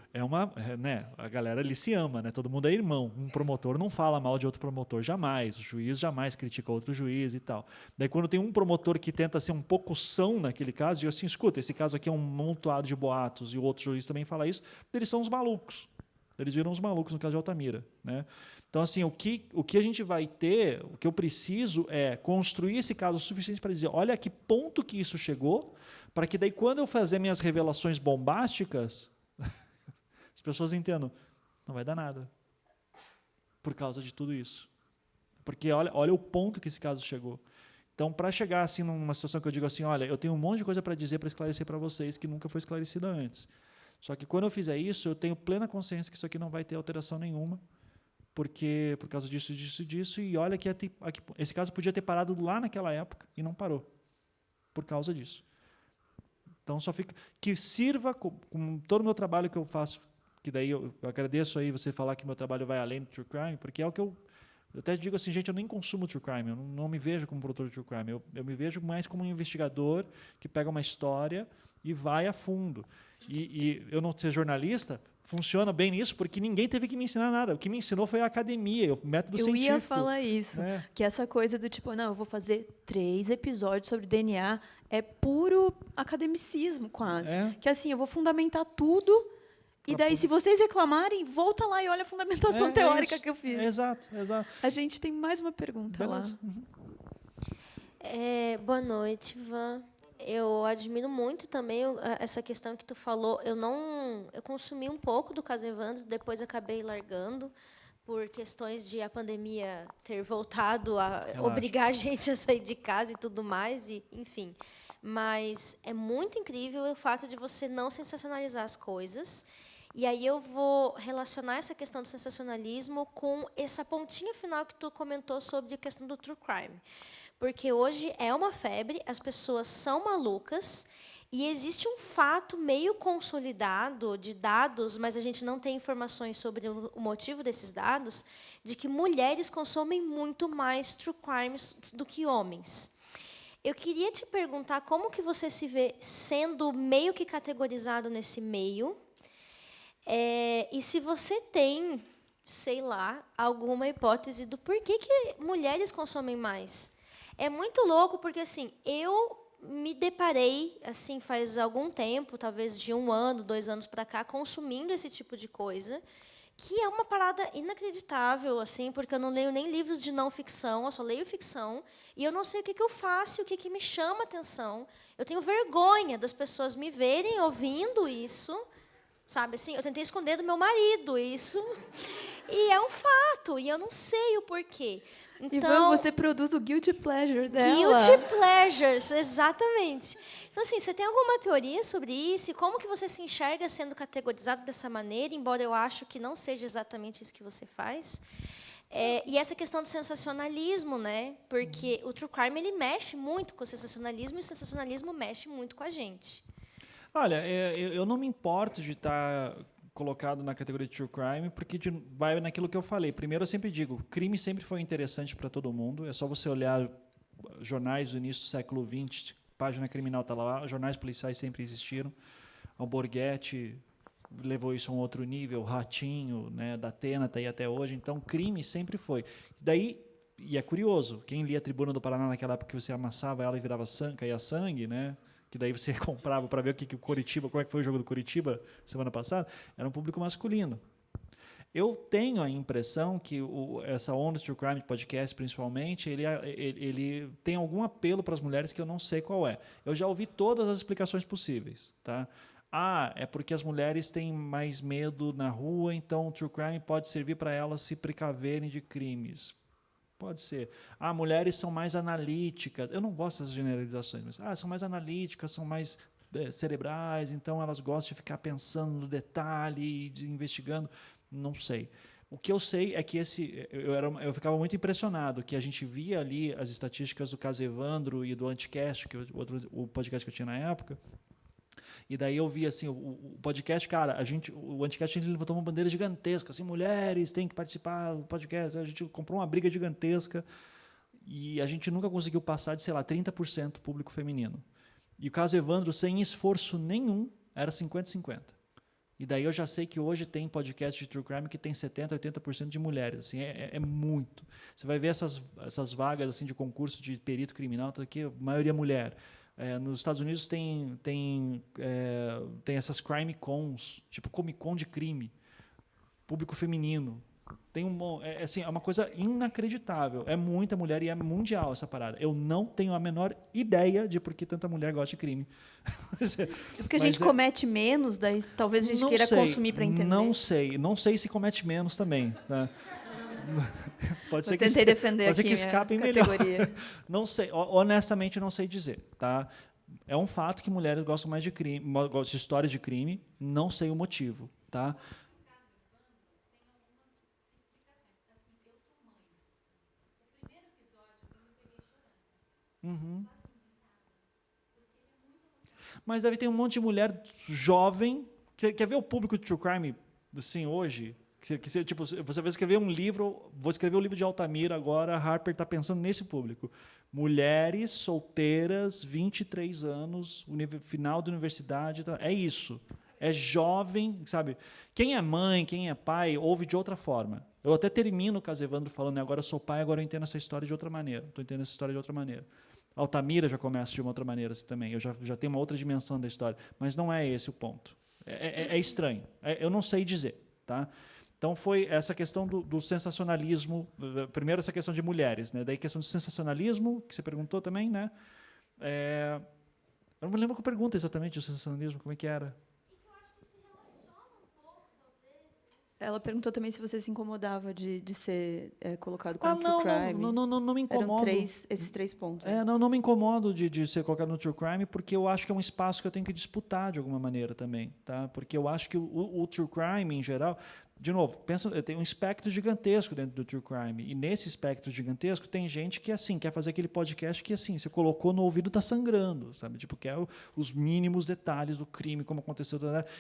né? A galera ali se ama, né? Todo mundo é irmão. Um promotor não fala mal de outro promotor jamais. O juiz jamais critica outro juiz e tal. Daí, quando tem um promotor que tenta ser um pouco são naquele caso, diz assim, escuta, esse caso aqui é um montoado de boatos, e o outro juiz também fala isso, eles são os malucos. Eles viram os malucos no caso de Altamira, né? Então, assim, o que a gente vai ter, o que eu preciso é construir esse caso suficiente para dizer, olha a que ponto que isso chegou, para que daí, quando eu fazer minhas revelações bombásticas, as pessoas entendam, não vai dar nada por causa de tudo isso. Porque olha o ponto que esse caso chegou. Então, para chegar assim numa situação que eu digo assim, olha, eu tenho um monte de coisa para dizer, para esclarecer para vocês que nunca foi esclarecida antes. Só que quando eu fizer isso, eu tenho plena consciência que isso aqui não vai ter alteração nenhuma, porque por causa disso, e olha que esse caso podia ter parado lá naquela época e não parou, por causa disso. Então, só fica... Que sirva com todo o meu trabalho que eu faço, que daí eu agradeço aí você falar que meu trabalho vai além do True Crime, porque é o que eu até digo assim, gente, eu nem consumo True Crime, eu não me vejo como produtor de True Crime, eu me vejo mais como um investigador que pega uma história e vai a fundo. E eu não ser jornalista funciona bem nisso, porque ninguém teve que me ensinar nada. O que me ensinou foi a academia, o método científico. Eu ia falar isso, que essa coisa do tipo, não, eu vou fazer 3 episódios sobre DNA, é puro academicismo quase. Que assim, eu vou fundamentar tudo, e daí, se vocês reclamarem, volta lá e olha a fundamentação teórica que eu fiz. Exato. A gente tem mais uma pergunta. Beleza. Lá. Boa noite, Ivan. Eu admiro muito também essa questão que tu falou. Eu consumi um pouco do caso Evandro, depois acabei largando por questões de a pandemia ter voltado a obrigar a gente a sair de casa e tudo mais, e enfim. Mas é muito incrível o fato de você não sensacionalizar as coisas E aí eu vou relacionar essa questão do sensacionalismo com essa pontinha final que tu comentou sobre a questão do true crime. Porque hoje é uma febre, as pessoas são malucas e existe um fato meio consolidado de dados, mas a gente não tem informações sobre o motivo desses dados, de que mulheres consomem muito mais true crimes do que homens. Eu queria te perguntar como que você se vê sendo meio que categorizado nesse meio, e se você tem, sei lá, alguma hipótese do porquê que mulheres consomem mais. É muito louco, porque assim, eu me deparei, assim, faz algum tempo, talvez de 1 ano, 2 anos para cá, consumindo esse tipo de coisa, que é uma parada inacreditável, assim, porque eu não leio nem livros de não ficção, eu só leio ficção, e eu não sei o que eu faço, o que me chama atenção. Eu tenho vergonha das pessoas me verem ouvindo isso, sabe assim? Eu tentei esconder do meu marido isso, e é um fato, e eu não sei o porquê. Ivan, você produz o guilty pleasure dela. Guilty pleasures, exatamente. Então, assim, você tem alguma teoria sobre isso? E como que você se enxerga sendo categorizado dessa maneira, embora eu acho que não seja exatamente isso que você faz? E essa questão do sensacionalismo, né? Porque o true crime ele mexe muito com o sensacionalismo e o sensacionalismo mexe muito com a gente. Olha, eu não me importo de estar colocado na categoria de true crime, porque vai naquilo que eu falei. Primeiro, eu sempre digo, crime sempre foi interessante para todo mundo. É só você olhar jornais do início do século XX, página criminal está lá, jornais policiais sempre existiram. Alborguete levou isso a um outro nível, Ratinho, né, da Atena está aí até hoje. Então, crime sempre foi. Daí, e é curioso, quem lia a Tribuna do Paraná naquela época que você amassava ela e virava sangue, caía sangue, né? Que daí você comprava para ver o que o Coritiba, como é que foi o jogo do Coritiba semana passada, era um público masculino. Eu tenho a impressão que essa onda de True Crime podcast, principalmente, ele tem algum apelo para as mulheres que eu não sei qual é. Eu já ouvi todas as explicações possíveis. Tá? É porque as mulheres têm mais medo na rua, então o True Crime pode servir para elas se precaverem de crimes. Pode ser. Mulheres são mais analíticas. Eu não gosto dessas generalizações, mas são mais analíticas, são mais cerebrais, então elas gostam de ficar pensando no detalhe, investigando. Não sei. O que eu sei é que eu ficava muito impressionado que a gente via ali as estatísticas do caso Evandro e do Anticast, o podcast que eu tinha na época. E daí eu vi assim, o podcast, cara, o Anticast levantou uma bandeira gigantesca, assim, mulheres têm que participar do podcast. A gente comprou uma briga gigantesca e a gente nunca conseguiu passar de, sei lá, 30% público feminino. E o caso Evandro, sem esforço nenhum, era 50-50. E daí eu já sei que hoje tem podcast de True Crime que tem 70%, 80% de mulheres. Assim, é muito. Você vai ver essas vagas assim, de concurso de perito criminal, tá aqui, a maioria mulher. Nos Estados Unidos tem essas crime cons, tipo Comic Con de crime, público feminino. Tem é uma coisa inacreditável. É muita mulher e é mundial essa parada. Eu não tenho a menor ideia de por que tanta mulher gosta de crime. Porque a gente comete menos, daí talvez a gente queira consumir para entender. Não sei se comete menos também. Tá? Pode ser tentei defender pode ser aqui que escapem melhor. Não sei, honestamente não sei dizer, tá? É um fato que mulheres gostam mais de crime, gostam de histórias de crime, não sei o motivo, tá? Uhum. Mas deve ter um monte de mulher jovem. Quer ver o público de True Crime assim, hoje? Tipo, você vai escrever um livro, vou escrever um livro de Altamira agora, a Harper está pensando nesse público. Mulheres solteiras, 23 anos, final da universidade, é isso. É jovem, sabe? Quem é mãe, quem é pai, ouve de outra forma. Eu até termino o caso Evandro falando, agora eu sou pai, agora eu entendo essa história de outra maneira. Estou entendendo essa história de outra maneira. Altamira já começa de uma outra maneira assim, também. Eu já tenho uma outra dimensão da história. Mas não é esse o ponto. É estranho. Eu não sei dizer. Tá? Então, foi essa questão do sensacionalismo. Primeiro, essa questão de mulheres. Né? Daí, a questão do sensacionalismo, que você perguntou também. Né? Eu não me lembro qual pergunta exatamente do sensacionalismo, como é que era. Ela perguntou também se você se incomodava de ser colocado como true crime. Não me incomodo. Eram esses 3 pontos. Não me incomodo de ser colocado no true crime, porque eu acho que é um espaço que eu tenho que disputar de alguma maneira também, tá? Porque eu acho que o true crime em geral, de novo, tem um espectro gigantesco dentro do true crime, e nesse espectro gigantesco tem gente que assim quer fazer aquele podcast que assim você colocou no ouvido está sangrando, sabe? Tipo, quer os mínimos detalhes do crime, como aconteceu,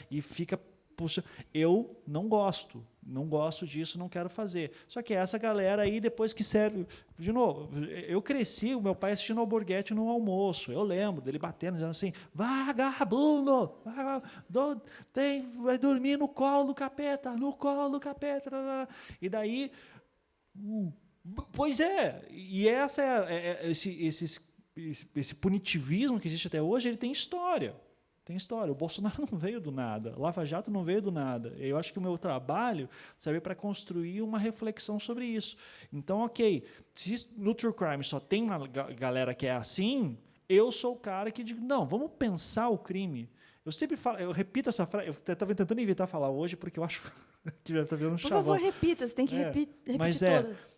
e fica. Puxa, eu não gosto disso, não quero fazer. Só que essa galera aí, depois que serve... De novo, eu cresci, o meu pai assistindo Alborguete no almoço. Eu lembro dele batendo, dizendo assim, vagabundo, vai dormir no colo do capeta, no colo do capeta. E daí... Pois é, e essa esse punitivismo que existe até hoje, ele tem história. Tem história. O Bolsonaro não veio do nada. Lava Jato não veio do nada. Eu acho que o meu trabalho serve para construir uma reflexão sobre isso. Então, ok, se no True Crime só tem uma galera que é assim, eu sou o cara que digo, não, vamos pensar o crime. Eu sempre falo, eu repito essa frase, eu estava tentando evitar falar hoje, porque eu acho que já está virando um chavão. Por favor, repita, você tem que repetir todas.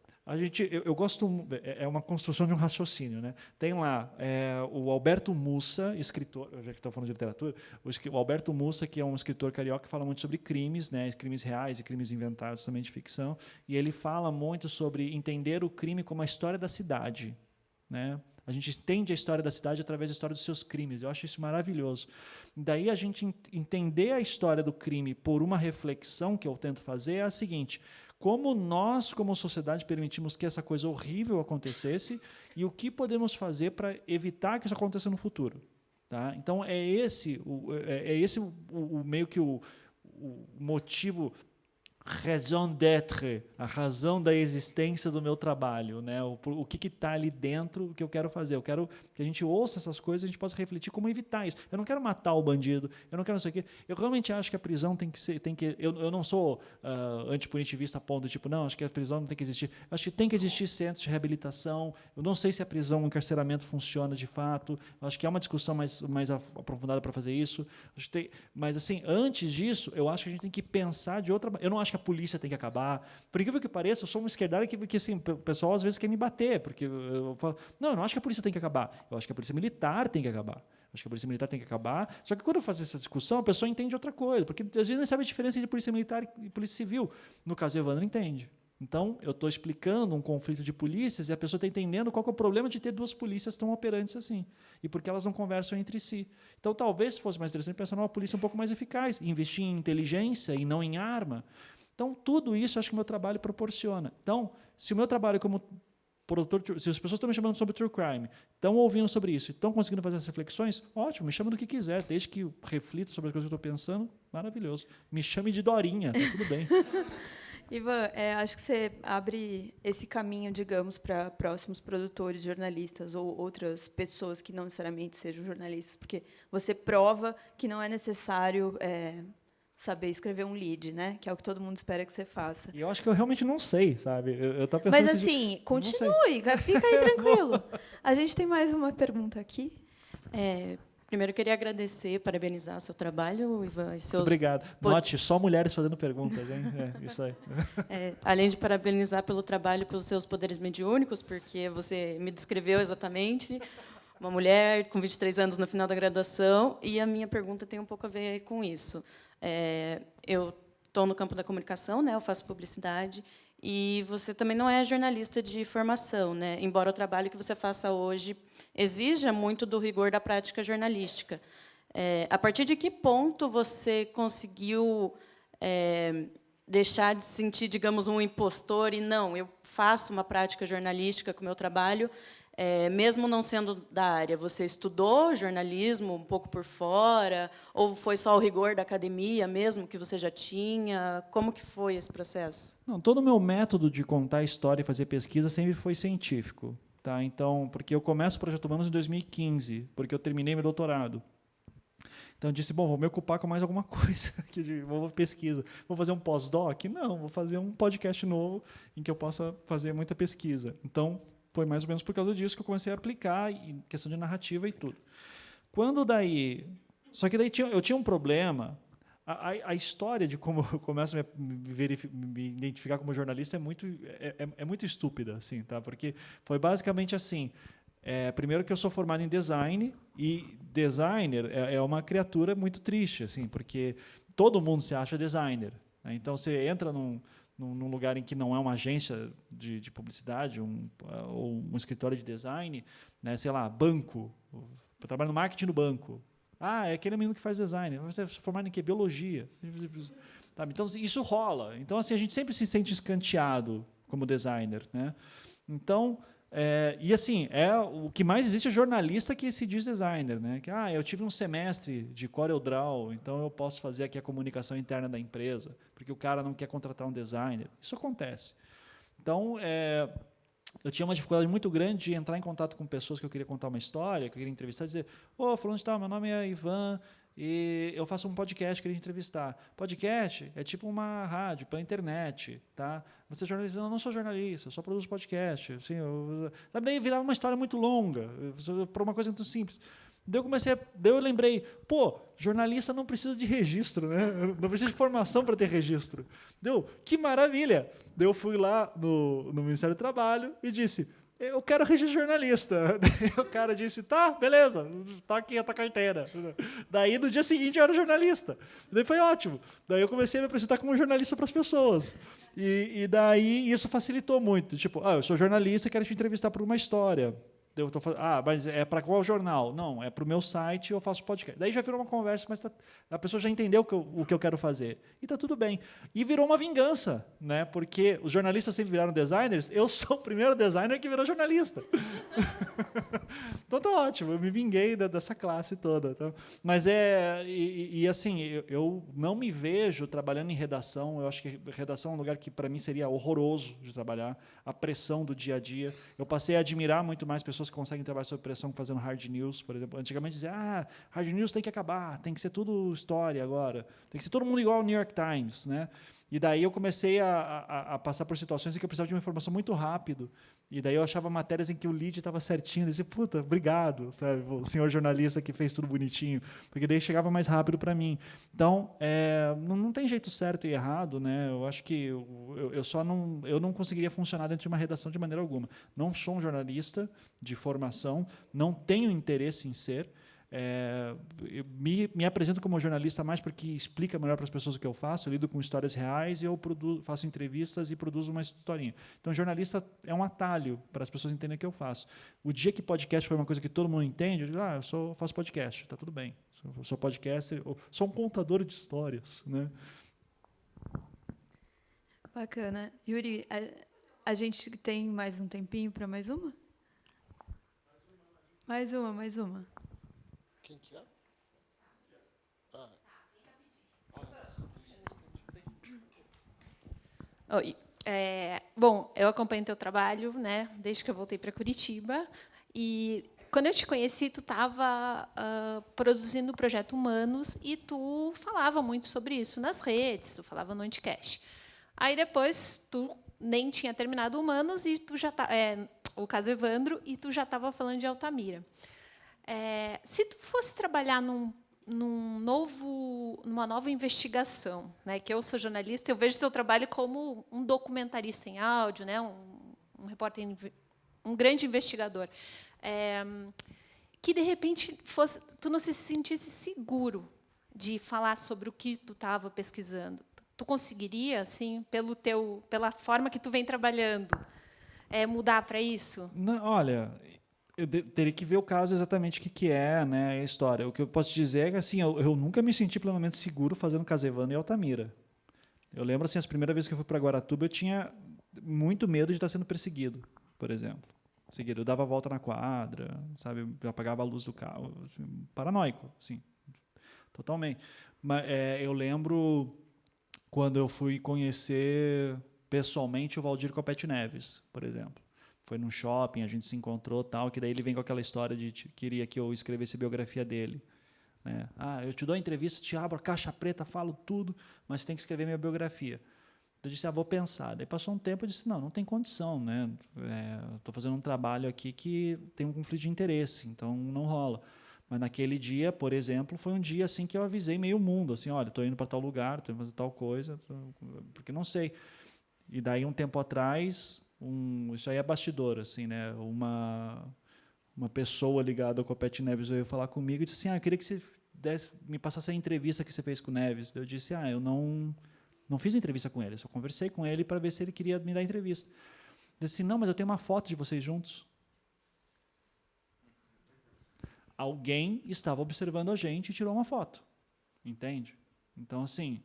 Eu gosto, é uma construção de um raciocínio, né? Tem lá o Alberto Mussa, escritor, já que estou falando de literatura, o Alberto Mussa, que é um escritor carioca que fala muito sobre crimes, né? Crimes reais e crimes inventados também de ficção, e ele fala muito sobre entender o crime como a história da cidade, né? A gente entende a história da cidade através da história dos seus crimes. Eu acho isso maravilhoso. Daí a gente entender a história do crime por uma reflexão que eu tento fazer é a seguinte: como nós, como sociedade, permitimos que essa coisa horrível acontecesse e o que podemos fazer para evitar que isso aconteça no futuro. Tá? Então, é esse meio que o motivo, raison d'être, a razão da existência do meu trabalho, né? O que está ali dentro que eu quero fazer. Eu quero que a gente ouça essas coisas e a gente possa refletir como evitar isso. Eu não quero matar o bandido, eu não quero não sei o quê. Eu realmente acho que a prisão tem que ser... Eu não sou antipunitivista a ponto de tipo, não, acho que a prisão não tem que existir. Eu acho que tem que existir centros de reabilitação. Eu não sei se a prisão, o encarceramento funciona de fato. Eu acho que há uma discussão mais aprofundada para fazer isso. Mas, assim, antes disso, eu acho que a gente tem que pensar de outra maneira. Eu não acho que a polícia tem que acabar. Por incrível que pareça, eu sou um esquerdalho que assim, o pessoal às vezes quer me bater, porque eu falo, não, eu não acho que a polícia tem que acabar. Eu acho que a polícia militar tem que acabar. Acho que a polícia militar tem que acabar. Só que quando eu faço essa discussão, a pessoa entende outra coisa, porque às vezes não sabe a diferença entre polícia militar e polícia civil. No caso, Evandro entende. Então, eu estou explicando um conflito de polícias e a pessoa está entendendo qual que é o problema de ter duas polícias tão operantes assim. E porque elas não conversam entre si. Então, talvez fosse mais interessante pensar numa polícia um pouco mais eficaz, investir em inteligência e não em arma. Então, tudo isso acho que o meu trabalho proporciona. Então, se o meu trabalho como produtor, se as pessoas estão me chamando sobre true crime, estão ouvindo sobre isso, estão conseguindo fazer essas reflexões, ótimo, me chama do que quiser, desde que reflita sobre as coisas que eu estou pensando, maravilhoso. Me chame de Dorinha, tá tudo bem. Ivan, acho que você abre esse caminho, digamos, para próximos produtores, jornalistas ou outras pessoas que não necessariamente sejam jornalistas, porque você prova que não é necessário saber escrever um lead, né? Que é o que todo mundo espera que você faça. E eu acho que eu realmente não sei, sabe? Eu tô pensando. Mas assim, continue, fica aí tranquilo. A gente tem mais uma pergunta aqui. Primeiro, eu queria agradecer, parabenizar o seu trabalho, Ivan. E seus... Muito obrigado. Note, só mulheres fazendo perguntas, hein? Isso aí. Além de parabenizar pelo trabalho, pelos seus poderes mediúnicos, porque você me descreveu exatamente uma mulher com 23 anos no final da graduação, e a minha pergunta tem um pouco a ver com isso. Eu estou no campo da comunicação, né? Eu faço publicidade, e você também não é jornalista de formação, né? Embora o trabalho que você faça hoje exija muito do rigor da prática jornalística. A partir de que ponto você conseguiu deixar de se sentir, digamos, um impostor e não, eu faço uma prática jornalística com o meu trabalho, mesmo não sendo da área? Você estudou jornalismo um pouco por fora? Ou foi só o rigor da academia mesmo, que você já tinha? Como que foi esse processo? Não, todo o meu método de contar história e fazer pesquisa sempre foi científico. Tá? Então, porque eu começo o Projeto Humanos em 2015, porque eu terminei meu doutorado. Então, eu disse, bom, vou me ocupar com mais alguma coisa, vou pesquisa. Vou fazer um pós-doc? Não, vou fazer um podcast novo em que eu possa fazer muita pesquisa. Então, foi mais ou menos por causa disso que eu comecei a aplicar, em questão de narrativa e tudo. Quando daí... Só que daí eu tinha um problema, a história de como eu começo a me identificar como jornalista é muito estúpida, assim, tá? Porque foi basicamente assim. Primeiro que eu sou formado em design, e designer é uma criatura muito triste, assim, porque todo mundo se acha designer, né? Então, você entra num lugar em que não é uma agência de publicidade ou um escritório de design, né, sei lá, banco, eu trabalho no marketing do banco. É aquele menino que faz design. Você é formado em quê? Biologia. Tá, então, isso rola. Então, assim, a gente sempre se sente escanteado como designer, né? Então, e assim, o que mais existe é jornalista que se diz designer, né? Que, eu tive um semestre de CorelDRAW, então eu posso fazer aqui a comunicação interna da empresa, porque o cara não quer contratar um designer. Isso acontece. Então, eu tinha uma dificuldade muito grande de entrar em contato com pessoas que eu queria contar uma história, que eu queria entrevistar, e dizer: fulano de tal, meu nome é Ivan, e eu faço um podcast, queria entrevistar. Podcast é tipo uma rádio pela internet, tá? Você é jornalista? Não, eu não sou jornalista, eu só produzo podcast. Assim, também virava uma história muito longa, por uma coisa muito simples. Daí eu lembrei, jornalista não precisa de registro, né? Não precisa de formação para ter registro. Que maravilha! Daí eu fui lá no Ministério do Trabalho e disse: eu quero registro de jornalista. Daí o cara disse: tá, beleza, tá aqui a tua carteira. Daí no dia seguinte eu era jornalista. Daí foi ótimo. Daí eu comecei a me apresentar como jornalista para as pessoas. E daí isso facilitou muito. Tipo, eu sou jornalista e quero te entrevistar por uma história. Mas é para qual jornal? Não, é para o meu site e eu faço podcast. Daí já virou uma conversa, mas a pessoa já entendeu o que eu quero fazer. E está tudo bem. E virou uma vingança, né? Porque os jornalistas sempre viraram designers, eu sou o primeiro designer que virou jornalista. Então está ótimo, eu me vinguei dessa classe toda. Então, mas assim, eu não me vejo trabalhando em redação. Eu acho que redação é um lugar que para mim seria horroroso de trabalhar. A pressão do dia a dia. Eu passei a admirar muito mais pessoas que conseguem trabalhar sob pressão fazendo hard news, por exemplo. Antigamente dizia: hard news tem que acabar, tem que ser tudo história agora, tem que ser todo mundo igual ao New York Times, né? E daí eu comecei a passar por situações em que eu precisava de uma informação muito rápido. E daí eu achava matérias em que o lead estava certinho. Eu dizia: puta, obrigado, sabe, o senhor jornalista que fez tudo bonitinho. Porque daí chegava mais rápido para mim. Então, não tem jeito certo e errado, né? Eu acho que eu não conseguiria funcionar dentro de uma redação de maneira alguma. Não sou um jornalista de formação, não tenho interesse em ser. Eu me apresento como jornalista mais porque explica melhor para as pessoas o que eu faço. Eu lido com histórias reais e eu faço entrevistas e produzo uma historinha. Então, jornalista é um atalho para as pessoas entenderem o que eu faço. O dia que podcast foi uma coisa que todo mundo entende, eu digo: eu faço podcast, está tudo bem. Eu sou podcaster, eu sou um contador de histórias, né? Bacana. Yuri, a gente tem mais um tempinho para mais uma? Mais uma. Quem que é? Oi. Bom, eu acompanho teu trabalho, né, desde que eu voltei para Curitiba. E quando eu te conheci, tu estava produzindo o Projeto Humanos e tu falava muito sobre isso nas redes, tu falava no Anticast. Aí depois tu nem tinha terminado Humanos e tu já o caso Evandro, e tu já estava falando de Altamira. Se tu fosse trabalhar numa nova investigação, né, que eu sou jornalista, eu vejo teu trabalho como um documentarista em áudio, né, um repórter, um grande investigador, que de repente tu não se sentisse seguro de falar sobre o que tu estava pesquisando. Tu conseguiria, assim, pela forma que tu vem trabalhando, mudar para isso? Não, olha, eu teria que ver o caso exatamente o que é, né, a história. O que eu posso dizer é que assim, eu nunca me senti plenamente seguro fazendo Casa Evandro e Altamira. Eu lembro, assim, as primeiras vezes que eu fui para Guaratuba, eu tinha muito medo de estar sendo perseguido, por exemplo. Seguido, eu dava a volta na quadra, sabe, eu apagava a luz do carro, assim, paranoico, assim, totalmente. Mas eu lembro quando eu fui conhecer pessoalmente o Valdir Copete Neves, por exemplo. Foi num shopping, a gente se encontrou, tal, que daí ele vem com aquela história de que queria que eu escrevesse a biografia dele, né? Eu te dou a entrevista, te abro a caixa preta, falo tudo, mas você tem que escrever minha biografia. Eu disse: vou pensar. Daí passou um tempo, eu disse: não tem condição, né? Estou fazendo um trabalho aqui que tem um conflito de interesse, então não rola. Mas naquele dia, por exemplo, foi um dia assim que eu avisei meio mundo, assim, olha, estou indo para tal lugar, estou indo fazer tal coisa, porque não sei. E daí, um tempo atrás, isso aí é bastidor, assim, né? Uma pessoa ligada ao Copete Neves veio falar comigo e disse assim, eu queria que você me passasse a entrevista que você fez com o Neves. Eu disse, eu não fiz entrevista com ele, eu só conversei com ele para ver se ele queria me dar entrevista. Ele disse assim, não, mas eu tenho uma foto de vocês juntos. Alguém estava observando a gente e tirou uma foto, entende? Então, assim,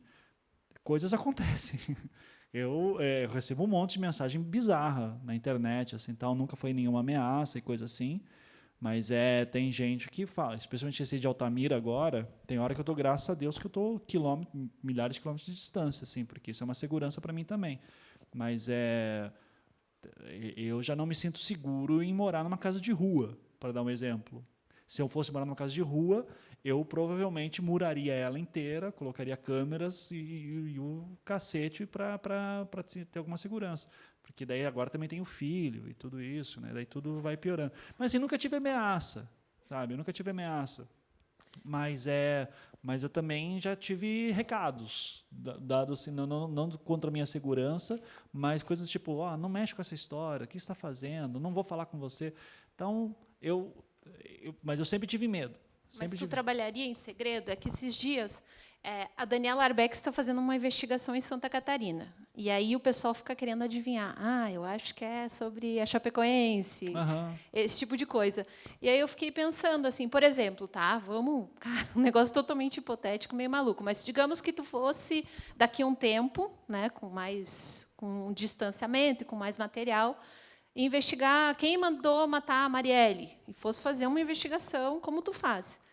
coisas acontecem. Eu recebo um monte de mensagem bizarra na internet, assim, tal, nunca foi nenhuma ameaça e coisa assim, mas tem gente que fala, especialmente esse de Altamira agora, tem hora que eu estou, graças a Deus, que eu estou milhares de quilômetros de distância, assim, porque isso é uma segurança para mim também. Mas eu já não me sinto seguro em morar numa casa de rua, para dar um exemplo. Se eu fosse morar numa casa de rua, eu provavelmente muraria ela inteira, colocaria câmeras e o cacete para ter alguma segurança. Porque daí agora também tem o filho e tudo isso, né? Daí tudo vai piorando. Mas assim, nunca tive ameaça, sabe? Eu nunca tive ameaça. Mas eu também já tive recados dados assim, não contra a minha segurança, mas coisas tipo, não mexe com essa história, o que você está fazendo? Não vou falar com você. Então, mas eu sempre tive medo. Mas tu trabalharia em segredo? É que esses dias a Daniela Arbex está fazendo uma investigação em Santa Catarina. E aí o pessoal fica querendo adivinhar. Eu acho que é sobre a Chapecoense, esse tipo de coisa. E aí eu fiquei pensando assim, por exemplo, um negócio totalmente hipotético, meio maluco, mas digamos que tu fosse daqui a um tempo, né, com um distanciamento e com mais material, investigar quem mandou matar a Marielle e fosse fazer uma investigação como tu faz.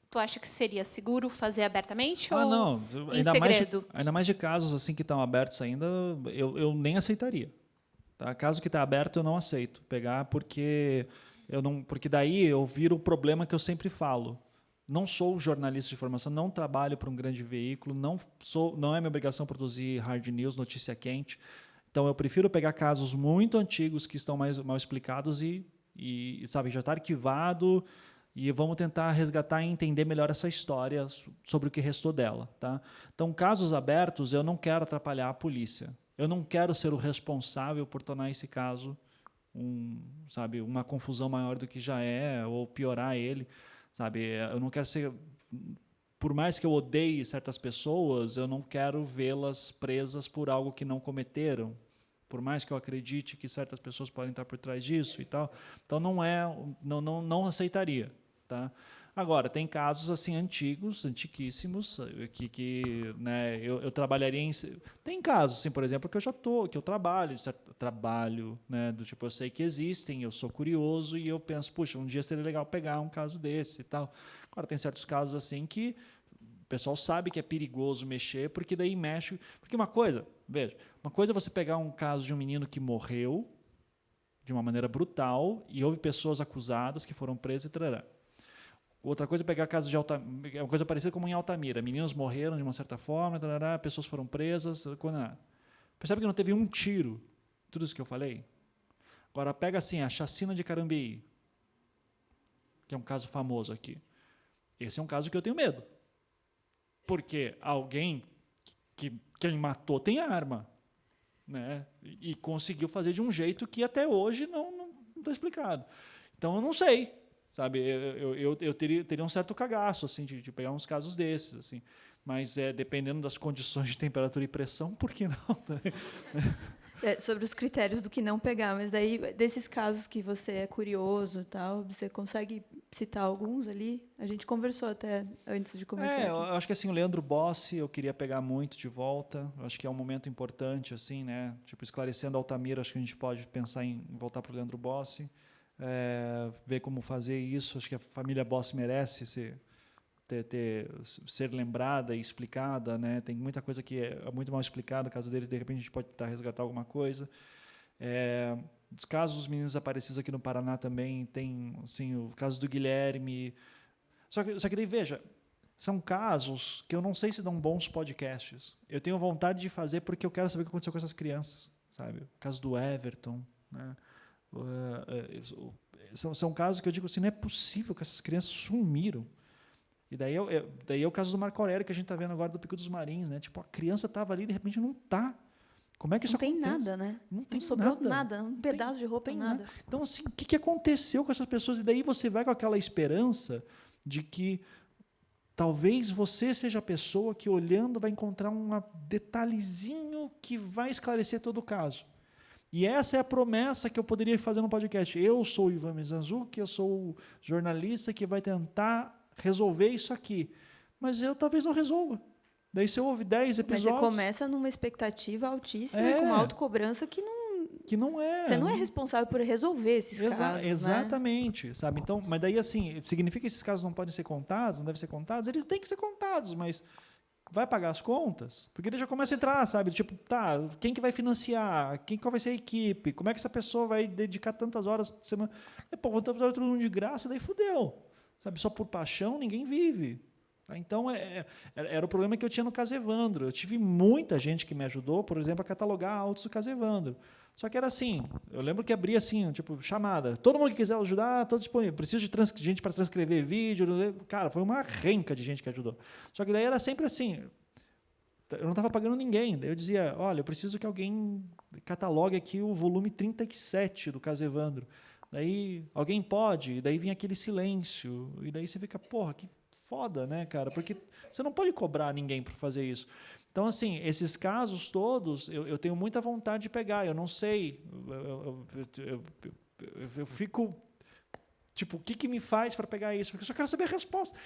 Tu acha que seria seguro fazer abertamente ou não, em segredo? Ainda mais de casos assim que estão abertos ainda, eu nem aceitaria. Tá? Caso que está aberto, eu não aceito pegar porque daí eu viro o problema que eu sempre falo. Não sou jornalista de formação, não trabalho para um grande veículo, não é minha obrigação produzir hard news, notícia quente. Então, eu prefiro pegar casos muito antigos que estão mais mal explicados e sabe, já está arquivado e vamos tentar resgatar e entender melhor essa história sobre o que restou dela. Tá? Então, casos abertos, eu não quero atrapalhar a polícia. Eu não quero ser o responsável por tornar esse caso uma confusão maior do que já é ou piorar ele. Sabe? Eu não quero ser... Por mais que eu odeie certas pessoas, eu não quero vê-las presas por algo que não cometeram. Por mais que eu acredite que certas pessoas podem estar por trás disso e tal. Então, não aceitaria. Tá? Agora, tem casos assim antiquíssimos, que né, eu trabalharia em... Tem casos, assim, por exemplo, que eu trabalho, né, do tipo, eu sei que existem, eu sou curioso e eu penso, puxa, um dia seria legal pegar um caso desse e tal. Agora, tem certos casos assim que o pessoal sabe que é perigoso mexer, porque daí mexe... Porque uma coisa é você pegar um caso de um menino que morreu de uma maneira brutal e houve pessoas acusadas que foram presas e trará. Outra coisa é pegar casos de Altamira, uma coisa parecida como em Altamira. Meninos morreram de uma certa forma, trará, pessoas foram presas, condenadas. Percebe que não teve um tiro, tudo isso que eu falei? Agora, pega assim, a chacina de Carambeí, que é um caso famoso aqui. Esse é um caso que eu tenho medo. Porque alguém que quem matou tem arma, né? E conseguiu fazer de um jeito que até hoje não está explicado. Então, eu não sei. Sabe? Eu teria um certo cagaço assim, de pegar uns casos desses. Assim. Mas, dependendo das condições de temperatura e pressão, por que não? Sobre os critérios do que não pegar, mas daí, desses casos que você é curioso, tal, você consegue citar alguns ali? A gente conversou até antes de começar. Eu acho que assim, o Leandro Bossi eu queria pegar muito de volta. Eu acho que é um momento importante, assim, né? Tipo, esclarecendo Altamira, acho que a gente pode pensar em voltar para o Leandro Bossi, ver como fazer isso. Acho que a família Bossi merece ser lembrada e explicada, né? Tem muita coisa que é muito mal explicada, no caso deles, de repente a gente pode tentar resgatar alguma coisa. Dos casos dos meninos desaparecidos aqui no Paraná também tem, assim, o caso do Guilherme. Só que daí, veja, são casos que eu não sei se dão bons podcasts. Eu tenho vontade de fazer porque eu quero saber o que aconteceu com essas crianças, sabe? O caso do Everton, né? são casos que eu digo assim, não é possível que essas crianças sumiram. E daí é o caso do Marco Aurélio, que a gente está vendo agora do Pico dos Marins, né? Tipo, a criança estava ali e de repente não está. Como é que isso Não tem acontece? nada, né? Não tem sobrou nada, um pedaço de roupa, nada. Então, assim, o que aconteceu com essas pessoas? E daí você vai com aquela esperança de que talvez você seja a pessoa que, olhando, vai encontrar um detalhezinho que vai esclarecer todo o caso. E essa é a promessa que eu poderia fazer no podcast. Eu sou o Ivan Mizanzuki, eu sou o jornalista que vai tentar resolver isso aqui. Mas eu talvez não resolva. Daí você ouve 10 episódios... Mas você começa numa expectativa altíssima e com uma autocobrança que não é. Você não é responsável por resolver esses casos. Exatamente. Né? Sabe? Então, mas daí, assim, significa que esses casos não podem ser contados, não devem ser contados? Eles têm que ser contados, mas vai pagar as contas? Porque daí já começa a entrar, sabe? Tipo, tá, quem que vai financiar? Qual vai ser a equipe? Como é que essa pessoa vai dedicar tantas horas de semana? Pô, contamos todo mundo de graça, daí fudeu. Sabe? Só por paixão ninguém vive. Então, era o problema que eu tinha no Caso Evandro. Eu tive muita gente que me ajudou, por exemplo, a catalogar autos do Caso Evandro. Só que era assim, eu lembro que abria assim, tipo, chamada. Todo mundo que quiser ajudar, estou disponível. Preciso de gente para transcrever vídeo. Cara, foi uma renca de gente que ajudou. Só que daí era sempre assim, eu não estava pagando ninguém. Daí eu dizia, olha, eu preciso que alguém catalogue aqui o volume 37 do Caso Evandro. Daí, alguém pode? E daí vinha aquele silêncio. E daí você fica, porra, que foda, né, cara? Porque você não pode cobrar ninguém por fazer isso. Então, assim, esses casos todos, eu tenho muita vontade de pegar. Eu não sei. Eu fico... Tipo, o que me faz para pegar isso? Porque eu só quero saber a resposta.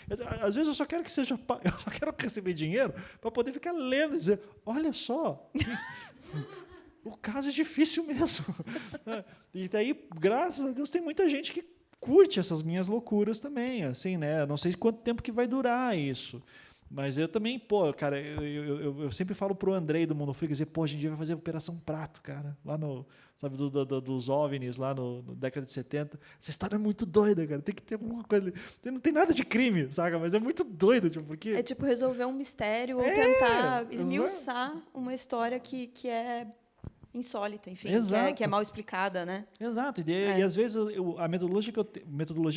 Às vezes eu só quero que seja... Eu só quero receber dinheiro para poder ficar lendo e dizer, olha só... O caso é difícil mesmo. E daí, graças a Deus, tem muita gente que curte essas minhas loucuras também, assim, né? Não sei quanto tempo que vai durar isso. Mas eu também, pô, cara, eu sempre falo pro Andrei do Mundo Freak, dizer, pô, a gente vai fazer Operação Prato, cara, lá no, sabe, dos OVNIs, lá no década de 70. Essa história é muito doida, cara, tem que ter alguma coisa, não tem nada de crime, saca, mas é muito doido, tipo, porque... É tipo resolver um mistério ou tentar esmiuçar uma história que é insólita, enfim, que é mal explicada, né? Exato, e às vezes a metodologia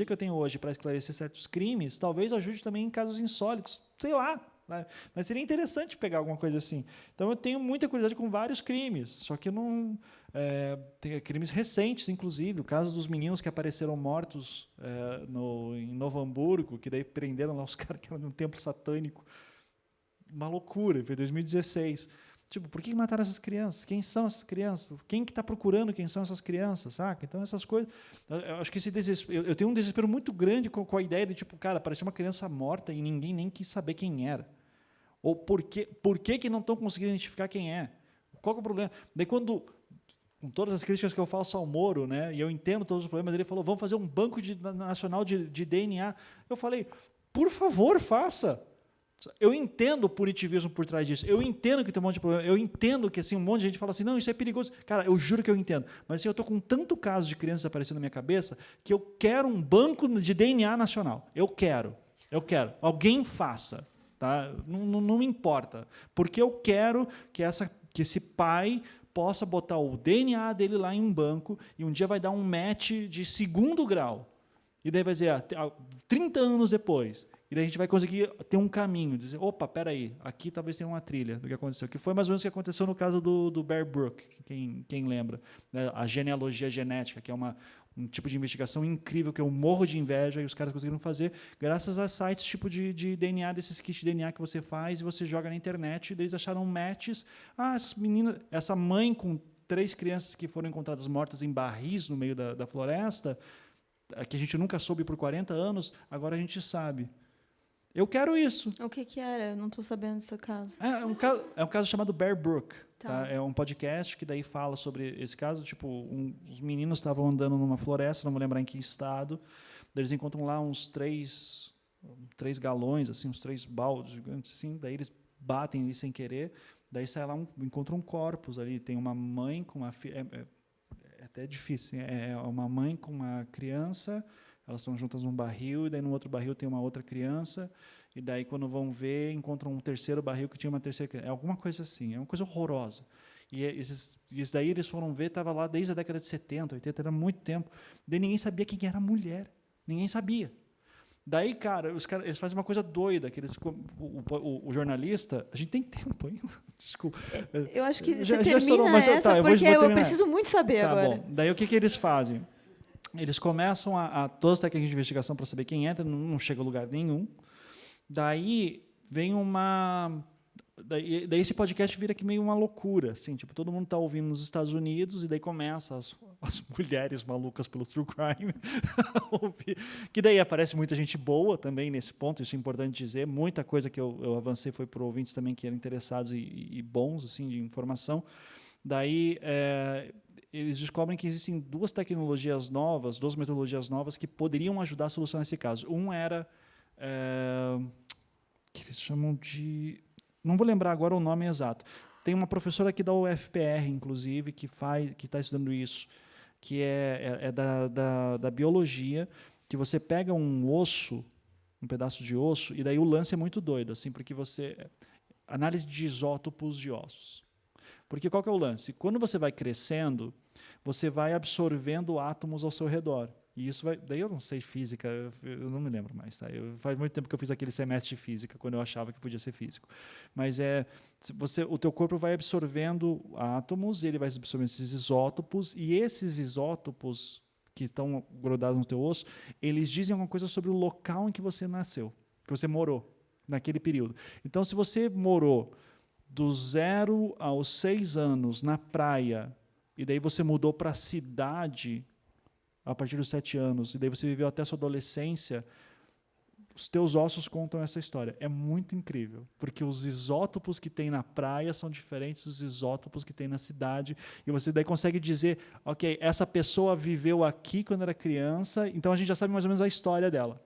que eu tenho hoje para esclarecer certos crimes, talvez ajude também em casos insólitos, sei lá, né? Mas seria interessante pegar alguma coisa assim. Então eu tenho muita curiosidade com vários crimes, só que eu não... tem crimes recentes, inclusive, o caso dos meninos que apareceram mortos em Novo Hamburgo, que daí prenderam lá os caras que eram de um templo satânico. Uma loucura, foi em 2016. Tipo, por que mataram essas crianças? Quem são essas crianças? Quem que está procurando quem são essas crianças, saca? Então, essas coisas... Eu acho que esse desespero... Eu tenho um desespero muito grande com a ideia de, tipo, cara, parecia uma criança morta e ninguém nem quis saber quem era. Ou por que não estão conseguindo identificar quem é? Qual que é o problema? Daí, quando... Com todas as críticas que eu faço ao Moro, né, e eu entendo todos os problemas, ele falou, vamos fazer um banco nacional de DNA. Eu falei, por favor, faça. Eu entendo o punitivismo por trás disso. Eu entendo que tem um monte de problema. Eu entendo que assim, um monte de gente fala assim, não, isso é perigoso. Cara, eu juro que eu entendo. Mas assim, eu estou com tanto caso de crianças aparecendo na minha cabeça que eu quero um banco de DNA nacional. Eu quero. Alguém faça. Tá? Não me importa. Porque eu quero que esse pai possa botar o DNA dele lá em um banco e um dia vai dar um match de 2º grau. E daí vai dizer, 30 anos depois... E daí a gente vai conseguir ter um caminho, dizer, opa, peraí, aqui talvez tenha uma trilha do que aconteceu. Que foi mais ou menos o que aconteceu no caso do Bear Brook, quem lembra. Né? A genealogia genética, que é um tipo de investigação incrível, que eu morro de inveja, e os caras conseguiram fazer, graças a sites tipo de DNA, desses kits de DNA que você faz, e você joga na internet, e eles acharam matches. Essa mãe com 3 crianças que foram encontradas mortas em barris no meio da floresta, que a gente nunca soube por 40 anos, agora a gente sabe. Eu quero isso. O que era? Eu não estou sabendo desse caso. É um caso chamado Bear Brook. Tá. Tá? É um podcast que daí fala sobre esse caso. Tipo, os meninos estavam andando numa floresta, não vou lembrar em que estado. Daí eles encontram lá uns 3 galões, assim, uns 3 baldes gigantes, assim. Daí eles batem ali sem querer. Daí sai lá, encontram corpos ali. Tem uma mãe com uma filha. É até difícil. É uma mãe com uma criança. Elas estão juntas num barril, e daí no outro barril tem uma outra criança, e daí quando vão ver, encontram um terceiro barril que tinha uma terceira criança. É alguma coisa assim, é uma coisa horrorosa. E esses daí eles foram ver, estava lá desde a década de 70, 80, era muito tempo. Daí ninguém sabia quem era a mulher. Ninguém sabia. Daí, cara, eles fazem uma coisa doida, que o jornalista... A gente tem tempo ainda? Desculpa. Eu acho que Já você termina estourou, mas essa, tá, porque vou eu terminar. preciso muito saber Tá agora. bom. Daí o que eles fazem? Eles começam todas as técnicas de investigação para saber quem entra, não chega a lugar nenhum. Daí vem uma... Daí esse podcast vira que meio uma loucura, assim, tipo, todo mundo está ouvindo nos Estados Unidos e daí começa as mulheres malucas pelo true crime a ouvir. Que daí aparece muita gente boa também nesse ponto, isso é importante dizer. Muita coisa que eu avancei foi por ouvintes também que eram interessados e bons, assim, de informação. Daí eles descobrem que existem duas tecnologias novas, duas metodologias novas que poderiam ajudar a solucionar esse caso. Um era que eles chamam de... Não vou lembrar agora o nome exato. Tem uma professora aqui da UFPR, inclusive, que está estudando isso, que é da biologia, que você pega um osso, um pedaço de osso, e daí o lance é muito doido, assim, porque análise de isótopos de ossos. Porque qual que é o lance? Quando você vai crescendo, você vai absorvendo átomos ao seu redor. E isso vai... Daí eu não sei física, eu não me lembro mais. Tá? Faz muito tempo que eu fiz aquele semestre de física, quando eu achava que podia ser físico. Mas o teu corpo vai absorvendo átomos, ele vai absorvendo esses isótopos, e esses isótopos que estão grudados no teu osso, eles dizem alguma coisa sobre o local em que você nasceu, que você morou naquele período. Então, se você morou do 0 aos 6 anos na praia, e daí você mudou para a cidade a partir dos 7 anos, e daí você viveu até a sua adolescência, os teus ossos contam essa história. É muito incrível, porque os isótopos que tem na praia são diferentes dos isótopos que tem na cidade, e você daí consegue dizer, ok, essa pessoa viveu aqui quando era criança, então a gente já sabe mais ou menos a história dela.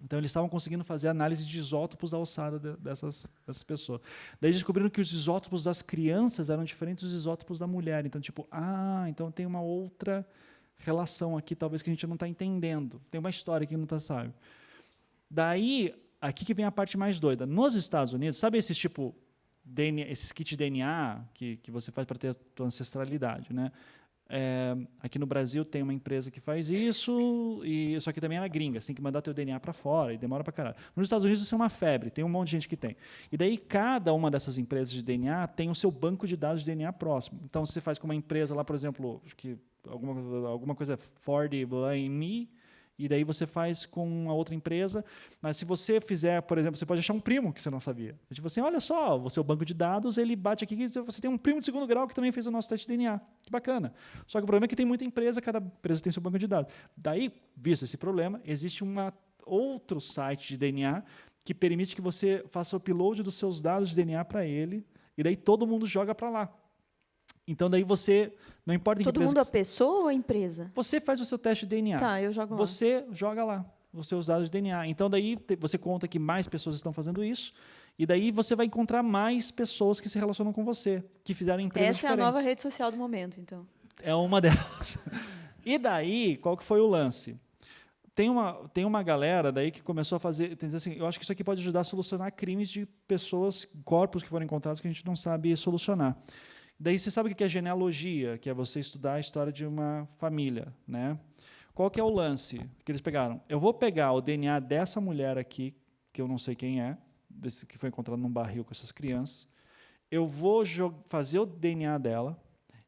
Então, eles estavam conseguindo fazer análise de isótopos da alçada dessas pessoas. Daí descobriram que os isótopos das crianças eram diferentes dos isótopos da mulher. Então, tipo, então tem uma outra relação aqui, talvez, que a gente não está entendendo. Tem uma história que não está sabe. Daí, aqui que vem a parte mais doida. Nos Estados Unidos, sabe esses tipo esses kits de DNA que você faz para ter a tua ancestralidade, né? Aqui no Brasil tem uma empresa que faz isso, só que também ela é gringa, você tem que mandar teu DNA para fora e demora para caralho. Nos Estados Unidos isso é uma febre, tem um monte de gente que tem. E daí cada uma dessas empresas de DNA tem o seu banco de dados de DNA próximo. Então você faz com uma empresa lá, por exemplo, acho que alguma coisa Ford lá em Me, e daí você faz com a outra empresa, mas se você fizer, por exemplo, você pode achar um primo que você não sabia. Tipo assim, olha só, o seu banco de dados, ele bate aqui, você tem um primo de segundo grau que também fez o nosso teste de DNA. Que bacana. Só que o problema é que tem muita empresa, cada empresa tem seu banco de dados. Daí, visto esse problema, existe outro site de DNA que permite que você faça o upload dos seus dados de DNA para ele, e daí todo mundo joga para lá. Então, daí você, não importa em que Todo empresa... mundo, a pessoa ou a empresa? Você faz o seu teste de DNA. Tá, eu jogo lá. Você joga lá os seus dados de DNA. Então, daí você conta que mais pessoas estão fazendo isso, e daí você vai encontrar mais pessoas que se relacionam com você, que fizeram empresas Essa é a diferentes. nova rede social do momento, então. É uma delas. E daí, qual que foi o lance? Tem uma galera daí que começou a fazer... Assim, eu acho que isso aqui pode ajudar a solucionar crimes de pessoas, corpos que foram encontrados que a gente não sabe solucionar. Daí você sabe o que é genealogia, que é você estudar a história de uma família, né? Qual que é o lance que eles pegaram? Eu vou pegar o DNA dessa mulher aqui, que eu não sei quem é, que foi encontrado num barril com essas crianças, eu vou fazer o DNA dela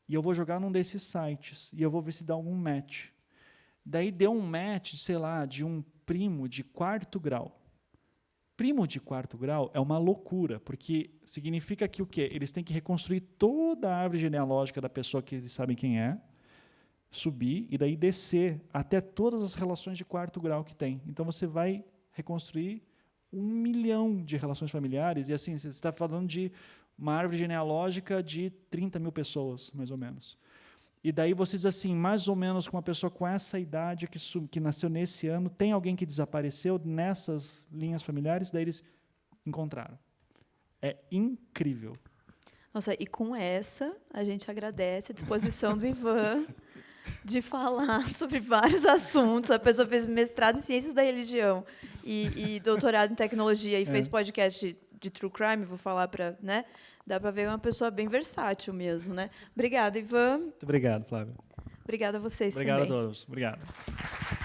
e eu vou jogar num desses sites e eu vou ver se dá algum match. Daí deu um match, sei lá, de um primo de 4º grau. Primo de 4º grau é uma loucura, porque significa que o quê? Eles têm que reconstruir toda a árvore genealógica da pessoa que eles sabem quem é, subir e daí descer até todas as relações de 4º grau que tem. Então, você vai reconstruir 1 milhão de relações familiares, e assim, você está falando de uma árvore genealógica de 30 mil pessoas, mais ou menos. E daí você diz assim, mais ou menos com uma pessoa com essa idade que nasceu nesse ano, tem alguém que desapareceu nessas linhas familiares, daí eles encontraram. É incrível. Nossa, e com essa, a gente agradece a disposição do Ivan de falar sobre vários assuntos. A pessoa fez mestrado em Ciências da Religião e doutorado em Tecnologia e fez podcast de true crime, vou falar para, né? Dá para ver uma pessoa bem versátil mesmo, né? Obrigada, Ivan. Muito obrigado, Flávia. Obrigada a vocês Obrigado também. a todos. Obrigado.